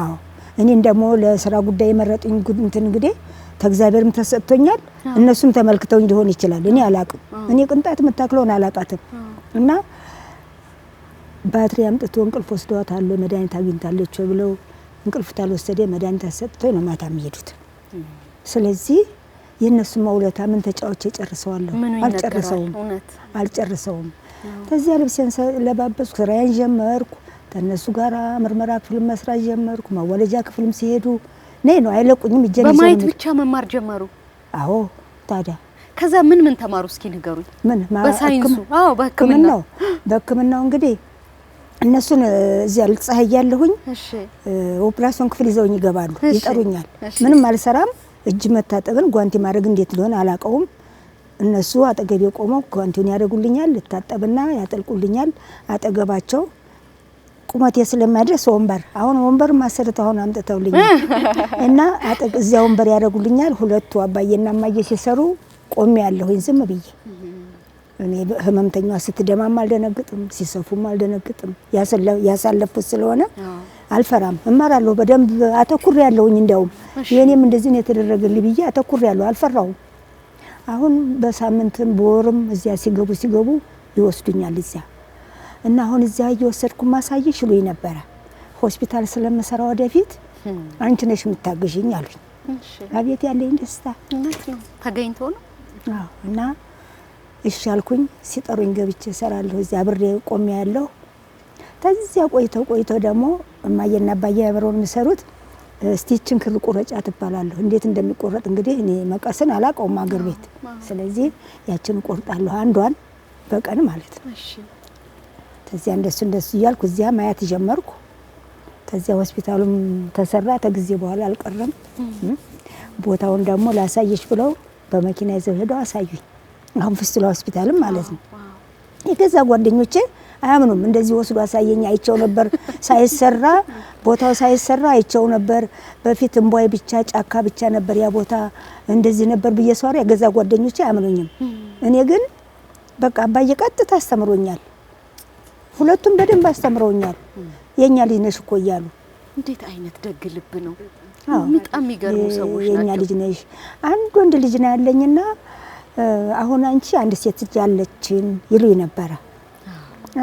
አዎ እኔን ደግሞ ለስራ ጉዳይ የመረጡኝ እንትን እንግዲህ ተግዚአብሔርም ተሰጥቶኛል። እነሱም ተመልክተው ሊሆን ይችላል። እኔ አላቅም። እኔ ቅንጣት መታክለውን አላቃተም። እና ባትሪ አምጥቶ እንቅልፍ ወስደዋታል። መድኃኒት አግኝታለች ብለው እንቅልፍ ታልወሰደ መድኃኒት አሰጥተው ነው ማታ የሚሄዱት። ስለዚህ የነሱ መውለታ ምን ተጫውቼ ጨርሰዋለሁ? አልጨርሰውም። ከዚያ ልብሴን ለባበስኩ፣ ስራዬን ጀመርኩ። ከነሱ ጋር ምርመራ ክፍል መስራት ጀመርኩ። መወለጃ ክፍልም ሲሄዱ ነይ ነው አይለቁኝም። በማየት ብቻ መማር ጀመሩ? አዎ። ታዲያ ከዛ ምን ተማሩ? እስኪ ንገሩኝ። በሳይንሱ? አዎ በህክምናው። በህክምናው እንግዲህ እነሱን እዚያ ፀሐይ ያለሁኝ ኦፕራሲዮን ክፍል ይዘውኝ ይገባሉ። ይጠሩኛል። ምንም አልሰራም። እጅ መታጠብን ጓንቲ ማድረግ እንዴት ሊሆን አላቀውም። እነሱ አጠገቤ ቆመው ጓንቲውን ያደርጉልኛል። ልታጠብና ያጠልቁልኛል። አጠገባቸው ቁመቴ ስለማይደርስ ወንበር ማሰርተው አሁን አምጥተውልኛል እና እዚያ ወንበር ያደርጉልኛል። ሁለቱ አባዬና እማዬ ሲሰሩ ቆሜ ያለሁኝ ዝም ብዬ። እኔ ህመምተኛዋ ስትደማም አልደነግጥም፣ ሲሰፉም አልደነግጥም። ያሳለፉት ስለሆነ አልፈራም። እማራለሁ በደንብ አተኩር ያለሁኝ። እንዲያውም የኔም እንደዚህ ነው የተደረገልኝ ብዬ አተኩር ያለሁ አልፈራውም። አሁን በሳምንትም በወርም እዚያ ሲገቡ ይወስዱኛል እዚያ እና አሁን እዚያ እየወሰድኩ ማሳየሽ ይሉኝ ነበረ። ሆስፒታል ስለምሰራ ወደፊት አንቺ ነሽ የምታገዥኝ አሉኝ። አቤት ያለኝ ደስታ ተገኝቶ ነው። አዎ እና እሺ አልኩኝ። ሲጠሩኝ ገብቼ እሰራለሁ። እዚያ አብሬ ቆሜ ያለሁ። ከዚያ ቆይተው ደግሞ እማዬና አባዬ አብረው የሚሰሩት ስቲችን ክር ቁረጫ ትባላለሁ። እንዴት እንደሚቆረጥ እንግዲህ እኔ መቀስን አላውቀውም አገር ቤት። ስለዚህ ያችን ቆርጣለሁ አንዷን በቀን ማለት ነው። እሺ ተዚያ እንደሱ እያልኩ እዚያ ማያት ጀመርኩ። ተዚያ ሆስፒታሉም ተሰራ። ተጊዜ በኋላ አልቀረም። ቦታውን ደግሞ ላሳየሽ ብለው በመኪና ይዘው ሄደው አሳዩኝ። አሁን ፍስቱላ ሆስፒታልም ማለት ነው። የገዛ ጓደኞቼ አያምኑም። እንደዚህ ወስዶ አሳየኝ። አይቸው ነበር ቦታው ሳይሰራ አይቸው ነበር። በፊት እምቧይ ብቻ ጫካ ብቻ ነበር ያ ቦታ እንደዚህ ነበር ብዬ ሰዋሪ የገዛ ጓደኞቼ አያምኑኝም። እኔ ግን በቃ አባዬ ቀጥታ አስተምሮኛል። ሁለቱም በደንብ አስተምረውኛል። የኛ ልጅ ነሽ እኮ እያሉ። እንዴት አይነት ደግ ልብ ነው! በጣም የሚገርሙ ሰዎች ናቸው። የኛ ልጅ ነሽ። አንድ ወንድ ልጅ ነው ያለኝና አሁን አንቺ አንድ ሴት ልጅ ያለችን ይሉኝ ነበረ።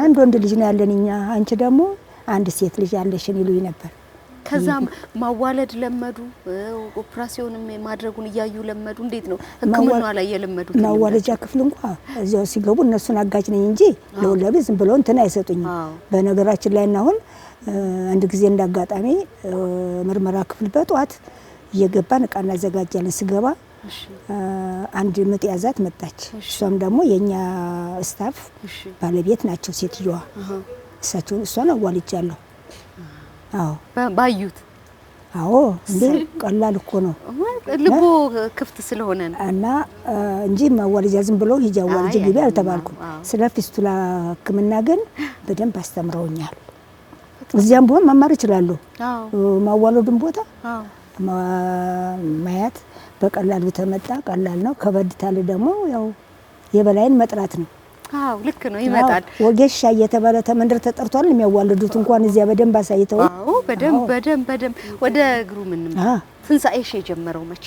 አንድ ወንድ ልጅ ነው ያለንኛ፣ አንቺ ደግሞ አንድ ሴት ልጅ ያለሽን ይሉኝ ነበር። ከዛም ማዋለድ ለመዱ። ኦፕራሲዮንም ማድረጉን እያዩ ለመዱ። እንዴት ነው ህክምናው ላይ የለመዱት? ማዋለጃ ክፍል እንኳን እዚያው ሲገቡ እነሱን አጋጅ ነኝ እንጂ ለወለብ ዝም ብለው እንትን አይሰጡኝም። በነገራችን ላይ እና አሁን አንድ ጊዜ እንዳጋጣሚ ምርመራ ክፍል በጧት እየገባን እቃ እናዘጋጃለን። ስገባ አንድ ምጥ ያዛት መጣች። እሷም ደግሞ የኛ ስታፍ ባለቤት ናቸው ሴትዮዋ። እሷን አዋልጃለሁ። አዎ ባዩት አዎ እንዴ ቀላል እኮ ነው ልቦ ክፍት ስለሆነ ነው እና እንጂ ማዋልጃ ዝም ብሎ ሂጂ አዋልጂ ግቢ አልተባልኩም። ስለ ፊስቱላ ሕክምና ግን በደንብ አስተምረውኛል። እዚያም ቢሆን መማር እችላለሁ። ማዋለዱን ቦታ ማያት በቀላሉ ተመጣ ቀላል ነው። ከበድ ታለ ደግሞ ያው የበላይን መጥራት ነው። አዎ ልክ ነው ይመጣል። ወጌሻ እየተባለ ተመንደር ተጠርቷል። የሚያዋልዱት እንኳን እዚያ በደንብ አሳይተው። አዎ በደንብ ወደ እግሩ ምን ትንሳኤሽ የጀመረው መቼ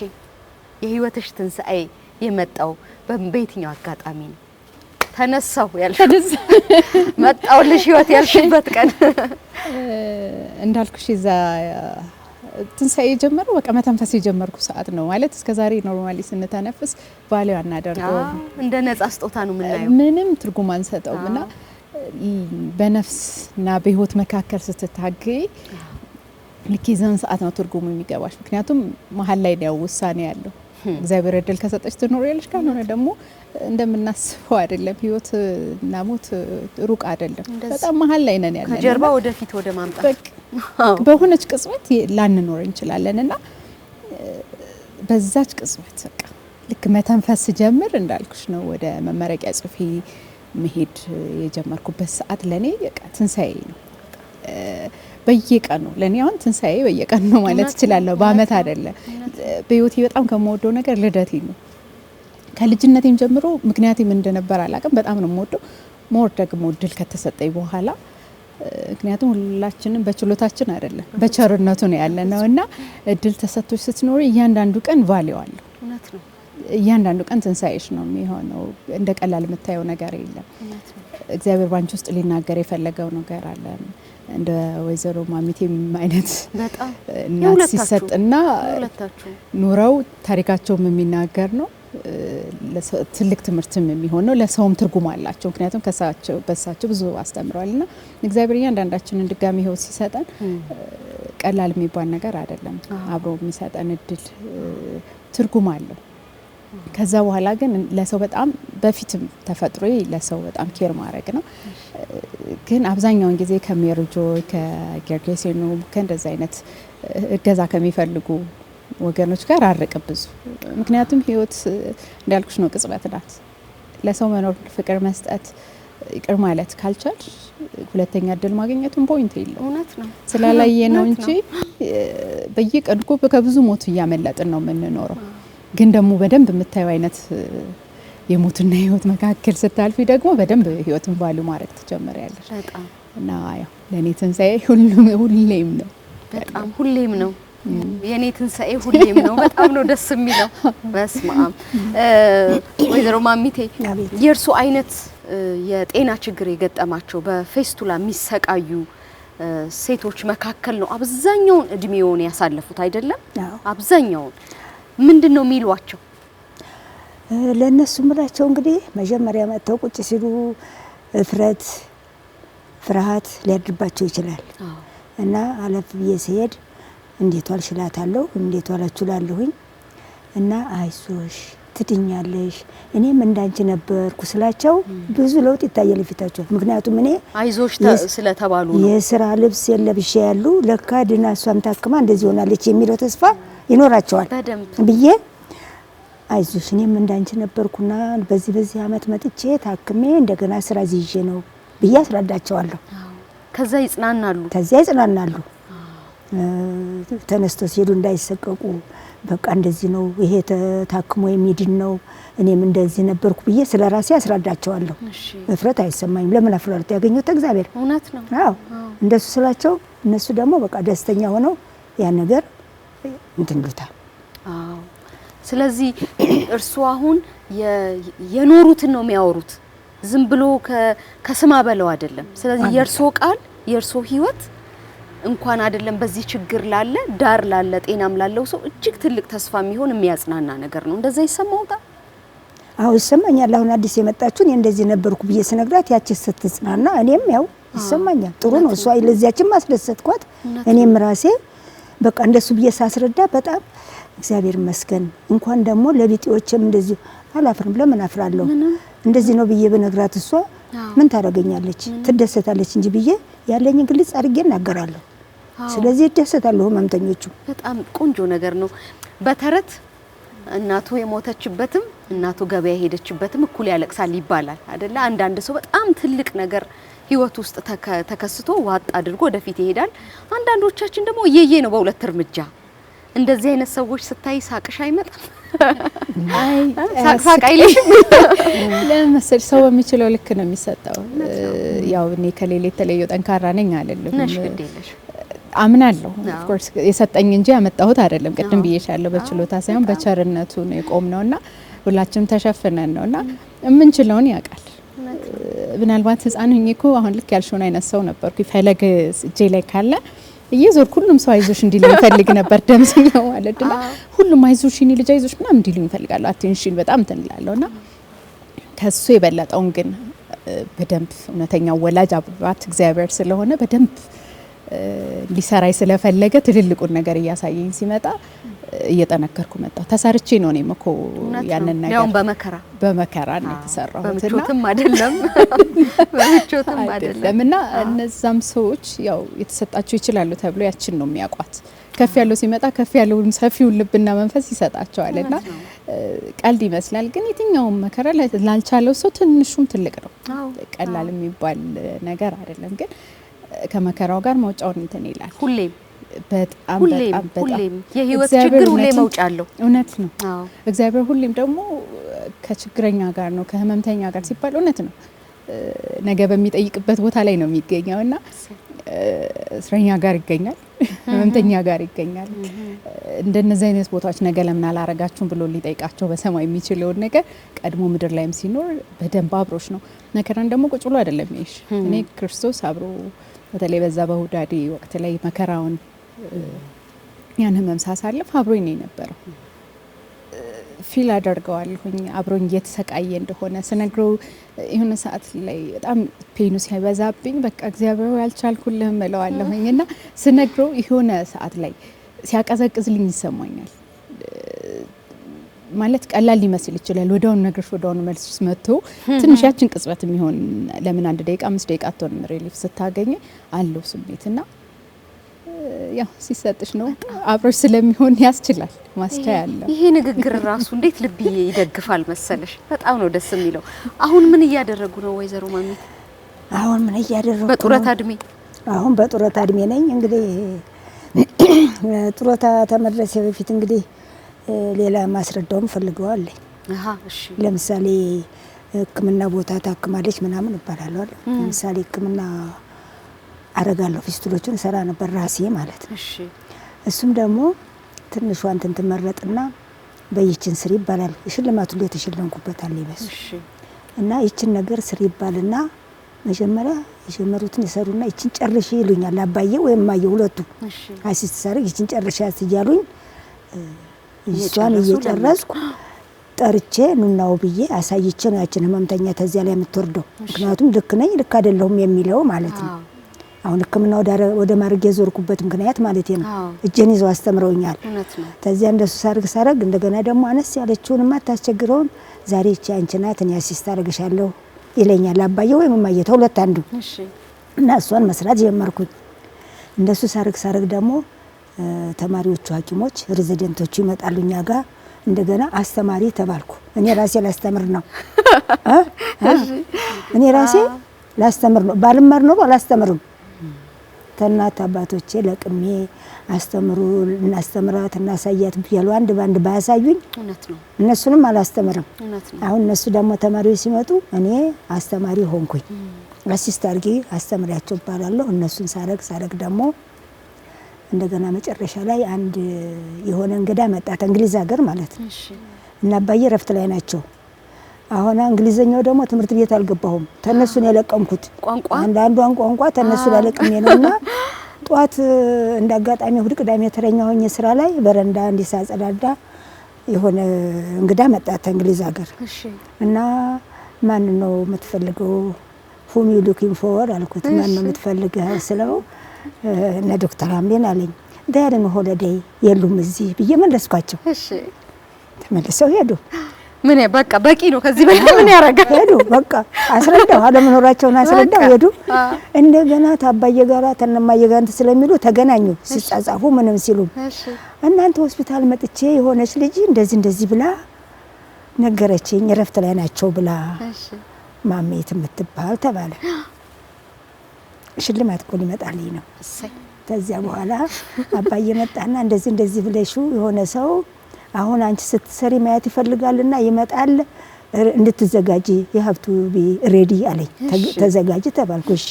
የህይወትሽ ትንሳኤ የመጣው በየትኛው አጋጣሚ ነው? ተነሳው ያልሽ መጣውልሽ ህይወት ያልሽበት ቀን እንዳልኩሽ እዛ ትንሳኤ የጀመረው በቃ መተንፈስ የጀመርኩ ሰዓት ነው ማለት። እስከዛሬ ኖርማሊ ስንተነፍስ ቫልዩ አናደርገው እንደ ነጻ ስጦታ ነው የምናየው። ምንም ትርጉም አንሰጠውም እና በነፍስና በህይወት መካከል ስትታገይ ልክ የዛን ሰዓት ነው ትርጉሙ የሚገባሽ። ምክንያቱም መሀል ላይ ነው ውሳኔ ያለው። እግዚአብሔር እድል ከሰጠች ትኖሪያለሽ፣ ካልሆነ ደግሞ እንደምናስበው አይደለም። ህይወት እና ሞት ሩቅ አይደለም። በጣም መሀል ላይ ነን ያለነው። ከጀርባ ወደፊት ወደ ማምጣት በሆነች ቅጽበት ላንኖር እንችላለን እና በዛች ቅጽበት በቃ ልክ መተንፈስ ጀምር እንዳልኩሽ ነው ወደ መመረቂያ ጽፌ መሄድ የጀመርኩበት ሰዓት ለኔ በቃ ትንሳኤ ነው። በየቀኑ ለኔ አሁን ትንሳኤ በየቀኑ ነው ማለት እችላለሁ። በአመት አይደለም። በህይወቴ በጣም ከመወደው ነገር ልደቴ ነው። ከልጅነቴም ጀምሮ ምክንያቱም እንደነበር አላውቅም በጣም ነው የምወደው። ሞር ደግሞ እድል ከተሰጠኝ በኋላ ምክንያቱም ሁላችንም በችሎታችን አይደለም በቸርነቱ ነው ያለነው እና እድል ተሰጥቶሽ ስትኖሪ እያንዳንዱ ቀን ቫልዩ አለው። እውነት ነው። እያንዳንዱ ቀን ትንሳኤሽ ነው የሚሆነው። እንደ ቀላል የምታየው ነገር የለም። እግዚአብሔር ባንቺ ውስጥ ሊናገር የፈለገው ነገር አለ። እንደ ወይዘሮ ማሚቴም አይነት በጣም እናት ሲሰጥና ኑረው ታሪካቸውም የሚናገር ነው። ትልቅ ትምህርትም የሚሆነው ለሰውም ትርጉም አላቸው። ምክንያቱም በሳቸው ብዙ አስተምረዋልና እግዚአብሔር እያንዳንዳችንን ድጋሚ ህይወት ሲሰጠን ቀላል የሚባል ነገር አይደለም። አብሮ የሚሰጠን እድል ትርጉም አለው። ከዛ በኋላ ግን ለሰው በጣም በፊትም ተፈጥሮ ለሰው በጣም ኬር ማድረግ ነው። ግን አብዛኛውን ጊዜ ከሜሪጆ ከጌርጌሴኖ ከእንደዚህ አይነት እገዛ ከሚፈልጉ ወገኖች ጋር አርቅም ብዙ። ምክንያቱም ህይወት እንዳልኩሽ ነው ቅጽበት ናት። ለሰው መኖር ፍቅር መስጠት ይቅር ማለት ካልቻል ሁለተኛ እድል ማግኘቱን ፖይንት የለው። እውነት ነው። ስላላየ ነው እንጂ በየቀኑ እኮ ከብዙ ሞት እያመለጥን ነው የምንኖረው። ግን ደግሞ በደንብ የምታየው አይነት የሞትና የህይወት መካከል ስታልፊ ደግሞ በደንብ ህይወትን ቫልዩ ማድረግ ትጀምሪያለሽ። በጣም እና ያው ለኔ ትንሳኤ ሁሌም ነው። በጣም ሁሌም ነው። የኔ ትንሳኤ ሁሌም ነው። በጣም ነው ደስ የሚለው። በስማም ወይዘሮ ማሚቴ የእርሱ አይነት የጤና ችግር የገጠማቸው በፌስቱላ የሚሰቃዩ ሴቶች መካከል ነው አብዛኛውን እድሜውን ያሳለፉት አይደለም? አብዛኛውን ምንድነው የሚሏቸው? ለነሱ ምላቸው እንግዲህ መጀመሪያ መጥተው ቁጭ ሲሉ እፍረት ፍርሃት ሊያድርባቸው ይችላል እና አለፍ ብዬ ሲሄድ እንዴት ዋልሽ እላታለሁ፣ እንዴት ዋላችሁ እላለሁኝ እና አይዞሽ ትድኛለሽ እኔም እንዳንቺ ነበርኩ ስላቸው ብዙ ለውጥ ይታያል ፊታቸው። ምክንያቱም እኔ አይዞሽ ስለተባሉ ነው የስራ ልብስ የለብሽ ያሉ ለካ ድና እሷም ታክማ እንደዚህ ሆናለች የሚለው ተስፋ ይኖራቸዋል ብዬ አይዞሽ እኔም እንዳንቺ ነበርኩና በዚህ አመት መጥቼ ታክሜ እንደገና ስራ ይዤ ነው ብዬ አስረዳቸዋለሁ። ከዛ ይጽናናሉ። ተነስቶ ሲሄዱ እንዳይሰቀቁ በቃ እንደዚህ ነው ይሄ ታክሞ የሚድን ነው እኔም እንደዚህ ነበርኩ ብዬ ስለራሴ አስረዳቸዋለሁ። እፍረት አይሰማኝም። ለምን አፍራለሁ? ያገኘሁት እግዚአብሔር እውነት ነው። አዎ እንደሱ ስላቸው እነሱ ደግሞ በቃ ደስተኛ ሆነው ያን ነገር እንትን ይሉታል። አዎ ስለዚህ እርሱ አሁን የኖሩትን ነው የሚያወሩት፣ ዝም ብሎ ከስማ በለው አይደለም። ስለዚህ የእርሶ ቃል የእርሶ ህይወት እንኳን አይደለም በዚህ ችግር ላለ ዳር ላለ ጤናም ላለው ሰው እጅግ ትልቅ ተስፋ የሚሆን የሚያጽናና ነገር ነው። እንደዛ ይሰማውታል? አዎ ይሰማኛል። አሁን አዲስ የመጣችሁ እኔ እንደዚህ ነበርኩ ብዬ ስነግራት ያቺ ስትጽናና እኔም ያው ይሰማኛል። ጥሩ ነው። እሷ ለዚያችን ማስደሰትኳት እኔም ራሴ በቃ እንደሱ ብዬ ሳስረዳ በጣም እግዚአብሔር ይመስገን። እንኳን ደግሞ ለቢጤዎችም እንደዚህ አላፍርም። ለምን አፍራለሁ? እንደዚህ ነው ብዬ በነግራት እሷ ምን ታደርገኛለች? ትደሰታለች እንጂ ብዬ ያለኝ ግልጽ አድርጌ እናገራለሁ። ስለዚህ ይደሰታሉ ህመምተኞቹ። በጣም ቆንጆ ነገር ነው። በተረት እናቱ የሞተችበትም እናቱ ገበያ ሄደችበትም እኩል ያለቅሳል ይባላል አይደለ? አንዳንድ ሰው በጣም ትልቅ ነገር ህይወት ውስጥ ተከስቶ ዋጥ አድርጎ ወደፊት ይሄዳል። አንዳንዶቻችን ደግሞ እየየ ነው በሁለት እርምጃ። እንደዚህ አይነት ሰዎች ስታይ ሳቅሽ አይመጣም? ሳቅ አይልሽም? ለምን መሰል ሰው በሚችለው ልክ ነው የሚሰጠው። ያው እኔ ከሌላ የተለየው ጠንካራ ነኝ አይደለም ነሽ ግዴለሽ አምናለሁ። ኦፍ ኮርስ የሰጠኝ እንጂ ያመጣሁት አይደለም። ቅድም ብዬሻለሁ፣ በችሎታ ሳይሆን በቸርነቱ ነው የቆምነውና ሁላችንም ተሸፍነን ነውና የምንችለውን ያውቃል። ምናልባት ህፃን ሆኜ እኮ አሁን ልክ ያልሽውን አይነት ሰው ነበርኩ። ፈለግ እጄ ላይ ካለ እየዞርኩ ሁሉም ሰው አይዞሽ እንዲልኝ ፈልግ ነበር። ደምስኛው ማለት ነው። ሁሉም አይዞሽ እኔ ልጅ አይዞሽ ምናምን እንዲልኝ ፈልጋለሁ። አቴንሽን በጣም ትንላለውና ከሱ የበለጠውን ግን በደንብ እውነተኛው ወላጅ አባት እግዚአብሔር ስለሆነ በደንብ ሊሰራይ ስለፈለገ ትልልቁን ነገር እያሳየኝ ሲመጣ እየጠነከርኩ መጣሁ። ተሰርቼ ነው እኔም እኮ ያንን ነገር ያው በመከራ ነው የተሰራሁት። በምቾትም አይደለም በምቾትም አይደለም። እና እነዛም ሰዎች ያው የተሰጣቸው ይችላሉ ተብሎ ያችን ነው የሚያውቋት። ከፍ ያለው ሲመጣ ከፍ ያለውን ሰፊውን ልብና መንፈስ ይሰጣቸዋልና ቀልድ ይመስላል፣ ግን የትኛውም መከራ ላልቻለው ሰው ትንሹም ትልቅ ነው። ቀላል የሚባል ነገር አይደለም። ግን ከመከራው ጋር መውጫውን እንትን ይላል ሁሌም። በጣም የህይወት ችግር ሁሌ መውጫ አለው። እውነት ነው። እግዚአብሔር ሁሌም ደግሞ ከችግረኛ ጋር ነው ከህመምተኛ ጋር ሲባል እውነት ነው። ነገ በሚጠይቅበት ቦታ ላይ ነው የሚገኘውና እስረኛ ጋር ይገኛል፣ ህመምተኛ ጋር ይገኛል። እንደነዚህ አይነት ቦታዎች ነገ ለምን አላረጋችሁም ብሎ ሊጠይቃቸው በሰማይ የሚችለውን ነገር ቀድሞ ምድር ላይም ሲኖር በደንብ አብሮሽ ነው። መከራን ደግሞ ቁጭ ብሎ አይደለም ይሽ እኔ ክርስቶስ አብሮ በተለይ በዛ በሁዳዴ ወቅት ላይ መከራውን ያን ህመም ሳሳልፍ አብሮኝ ነው የነበረው። ፊል አደርገዋለሁኝ አብሮኝ እየተሰቃየ እንደሆነ ስነግረው የሆነ ሰዓት ላይ በጣም ፔኑ ሲያበዛብኝ በቃ እግዚአብሔር ያልቻልኩልህም እለዋለሁኝ እና ስነግረው የሆነ ሰዓት ላይ ሲያቀዘቅዝልኝ ይሰማኛል። ማለት ቀላል ሊመስል ይችላል። ወዲያውኑ ነግረሽ ወዲያውኑ መልስ መጥቶ ትንሽ ያችን ቅጽበት የሚሆን ለምን 1 ደቂቃ 5 ደቂቃ አትሆንም ሪሊፍ ስታገኝ አለው ስሜትና ያው ሲሰጥሽ ነው አብሮሽ ስለሚሆን ያስችላል። ማስተያ ያለው ይሄ ንግግር ራሱ እንዴት ልብዬ ይደግፋል መሰለሽ። በጣም ነው ደስ የሚለው። አሁን ምን እያደረጉ ነው ወይዘሮ ማሚት? አሁን ምን እያደረጉ በጡረታ እድሜ? አሁን በጡረታ እድሜ ነኝ። እንግዲህ ጡረታ ተመድረሴ በፊት እንግዲህ ሌላ ማስረዳውም ፈልገዋለኝ። እሺ ለምሳሌ ሕክምና ቦታ ታክማለች ምናምን እባላለሁ። ለምሳሌ ሕክምና አረጋለሁ፣ ፊስቱሎችን ሰራ ነበር ራሴ ማለት ነው። እሺ እሱም ደግሞ ትንሿ እንትን ትመረጥና በይችን ስሪ ይባላል። ሽልማቱ ላይ ተሸለምኩበታል ይበስ። እሺ እና ይችን ነገር ስሪ ይባልና መጀመሪያ የጀመሩትን ይሰሩና ይችን ጨርሽ ይሉኛል አባዬ ወይም ማየ ሁለቱ። እሺ አሲስት ሳረግ ይችን ጨርሻት እያሉኝ እሷን እየጨረስኩ ጠርቼ ኑናው ብዬ አሳይቼ ነው ያችን ህመምተኛ ተዚያ ላይ የምትወርደው። ምክንያቱም ልክ ነኝ ልክ አይደለሁም የሚለው ማለት ነው። አሁን ሕክምና ወደ ማድረግ የዞርኩበት ምክንያት ማለት ነው። እጄን ይዘው አስተምረውኛል። ተዚያ እንደሱ ሳረግ እንደገና ደግሞ አነስ ያለችውን ማታስቸግረውን ዛሬ እቺ አንቺ ናት እኔ አሲስት አረግሻለሁ ይለኛል አባዬ ወይም ማየ ተሁለት አንዱ። እና እሷን መስራት ጀመርኩኝ። እንደሱ ሳረግ ደግሞ ተማሪዎቹ ሐኪሞች ሬዚደንቶቹ ይመጣሉኛ ጋር እንደገና አስተማሪ ተባልኩ። እኔ ራሴ ላስተምር ነው እኔ ራሴ ላስተምር ነው። ባልማር ነው አላስተምርም። ተናት አባቶቼ ለቅሜ አስተምሩ እናስተምራት እናሳያት ቢያሉ አንድ ባንድ ባያሳዩኝ እነሱንም አላስተምርም። አሁን እነሱ ደግሞ ተማሪዎች ሲመጡ እኔ አስተማሪ ሆንኩኝ። አሲስት አድርጌ አስተምሪያቸው ባላለሁ። እነሱን ሳረግ ደግሞ እንደገና መጨረሻ ላይ አንድ የሆነ እንግዳ መጣ እንግሊዝ ሀገር ማለት ነው። እና አባዬ ረፍት ላይ ናቸው። አሁን እንግሊዘኛው ደግሞ ትምህርት ቤት አልገባሁም። ተነሱ ነው የለቀምኩት ቋንቋ አንዳንዷን ቋንቋ ተነሱ ላለቅሜ ነውና ጧት እንዳጋጣሚ እሑድ ቅዳሜ ተረኛ ሆኜ ስራ ላይ በረንዳ እንዲሳጸዳዳ የሆነ እንግዳ መጣ እንግሊዝ ሀገር። እና ማን ነው የምትፈልገው? whom you looking for አልኩት። ማን ነው የምትፈልገው ስለው እነ ዶክተር አምሌን አለኝ። ዳይሪም ሆሊዴይ የሉም እዚህ ብዬ መለስኳቸው። እሺ ተመልሰው ሄዱ። ምን በቃ በቂ ነው። ከዚህ በላይ ምን ያረጋል? ሄዱ በቃ አስረዳው፣ አለመኖራቸውን አስረዳው ሄዱ። እንደገና ታባየ ጋራ ተነማየ ጋር እንትን ስለሚሉ ተገናኙ። ሲጻጻፉ ምንም ሲሉ እናንተ ሆስፒታል መጥቼ የሆነች ልጅ እንደዚህ ብላ ነገረችኝ፣ እረፍት ላይ ናቸው ብላ ማሜት የምትባል ተባለ። ሽልማት እኮ ሊመጣልኝ ነው። ከዚያ በኋላ አባዬ መጣና እንደዚህ ብለሽው የሆነ ሰው አሁን አንቺ ስትሰሪ ማየት ይፈልጋልና ይመጣል፣ እንድትዘጋጂ የሀብቱ ቢ ሬዲ አለኝ። ተዘጋጂ ተባልኩ። እሺ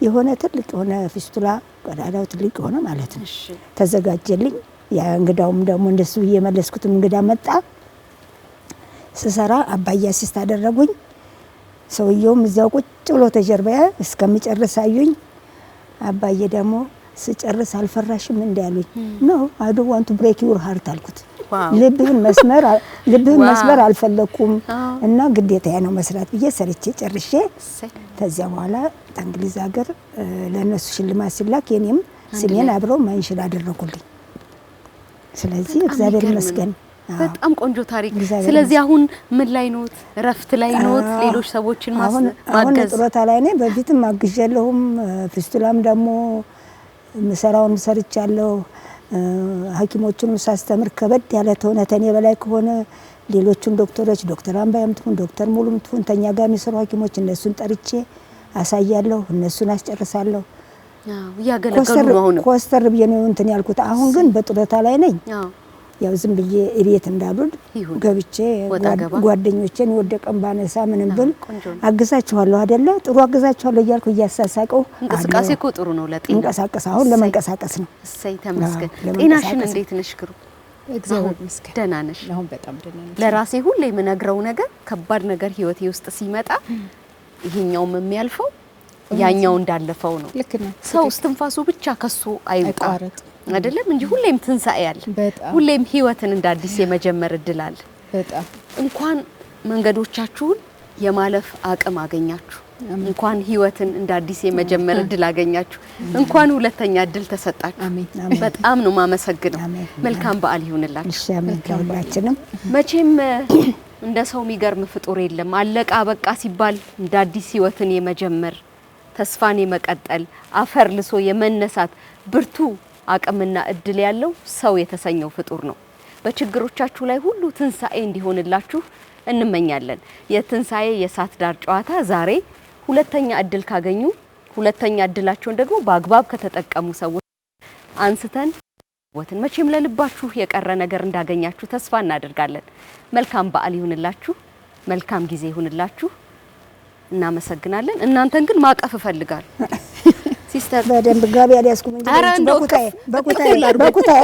የሆነ ትልቅ የሆነ ፊስቱላ ቀዳዳው ትልቅ የሆነ ማለት ነው። ተዘጋጀልኝ። ያ እንግዳውም ደግሞ እንደሱ እየመለስኩትም እንግዳ መጣ። ስሰራ አባዬ አሲስት አደረጉኝ። ሰውየውም እዚያው ቁጭ ብሎ ተጀርባያ እስከምጨርስ አዩኝ። አባዬ ደግሞ ስጨርስ አልፈራሽም እንዳሉኝ ነው አይ ዶንት ዋንት ቱ ብሬክ ዩር ሃርት አልኩት። ልብህን መስመር አልፈለኩም እና ግዴታዬ ነው መስራት ብዬ ሰርቼ ጨርሼ ከዚያ በኋላ እንግሊዝ ሀገር ለነሱ ሽልማት ሲላክ የኔም ስሜን አብረው ማንሽል አደረጉልኝ። ስለዚህ እግዚአብሔር ይመስገን። በጣም ቆንጆ ታሪክ። ስለዚህ አሁን ምን ላይ ኖት? እረፍት ላይ ኖት? ሌሎች ሰዎችን ማገዝ? አሁን ጥሮታ ላይ ነኝ። በፊትም አግዣለሁም። ፊስቱላም ደግሞ ምሰራውን ሰርቻለሁ። ሐኪሞቹን ሳስተምር ከበድ ያለ ተሆነ ተኔ በላይ ከሆነ ሌሎቹን ዶክተሮች ዶክተር አምባያም ትሁን ዶክተር ሙሉም ትሁን ተኛ ጋር የሚሰሩ ሐኪሞች እነሱን ጠርቼ አሳያለሁ፣ እነሱን አስጨርሳለሁ። ያገለገሉ ነው። አሁን ኮስተር ብዬ ነው እንትን ያልኩት። አሁን ግን በጥሮታ ላይ ነኝ። ያው ዝም ብዬ እቤት እንዳሉድ ገብቼ ጓደኞቼን ወደቀን ባነሳ ምንም ብል አግዛቸዋለሁ አይደለ? ጥሩ አግዛቸዋለሁ እያልኩ እያሳሳቀው እንቅስቃሴ እኮ ጥሩ ነው ለጤና። እንቀሳቀስ አሁን ለመንቀሳቀስ ነው። እሰይ ተመስገን። ጤናሽን እንዴት ነሽ ክሩ? እግዚአብሔር ይመስገን ደህና ነሽ? አሁን በጣም ደህና ነኝ። ለራሴ ሁሌ የምነግረው ነገር ከባድ ነገር ህይወቴ ውስጥ ሲመጣ ይሄኛውም የሚያልፈው ያኛው እንዳለፈው ነው። ልክ ነው። ሰው እስትንፋሱ ብቻ ከሱ አይውጣ አይደለም እንጂ ሁሌም ትንሳኤ አለ። ሁሌም ህይወትን እንደ አዲስ የመጀመር እድል አለ። በጣም እንኳን መንገዶቻችሁን የማለፍ አቅም አገኛችሁ፣ እንኳን ህይወትን እንደ አዲስ የመጀመር እድል አገኛችሁ፣ እንኳን ሁለተኛ እድል ተሰጣችሁ። በጣም ነው ማመሰግነው። መልካም በዓል ይሁንላችሁ። እሺ አሜን። መቼም እንደ ሰው የሚገርም ፍጡር የለም። አለቃ በቃ ሲባል እንደ አዲስ ህይወትን የመጀመር ተስፋን የመቀጠል አፈር ልሶ የመነሳት ብርቱ አቅምና እድል ያለው ሰው የተሰኘው ፍጡር ነው። በችግሮቻችሁ ላይ ሁሉ ትንሳኤ እንዲሆንላችሁ እንመኛለን። የትንሳኤ የእሳት ዳር ጨዋታ ዛሬ ሁለተኛ እድል ካገኙ ሁለተኛ እድላቸውን ደግሞ በአግባብ ከተጠቀሙ ሰዎች አንስተን ወትን መቼም ለልባችሁ የቀረ ነገር እንዳገኛችሁ ተስፋ እናደርጋለን። መልካም በዓል ይሁንላችሁ። መልካም ጊዜ ይሁንላችሁ። እናመሰግናለን። እናንተን ግን ማቀፍ እፈልጋለሁ። ሲስተር በደንብ ጋቢ ያስኩኝ እንጂ በቁጣዬ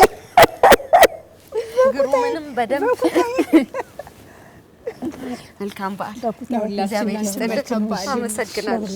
ግሩምንም በደንብ መልካም በዓል እግዚአብሔር ይስጥልኝ። አመሰግናለሁ።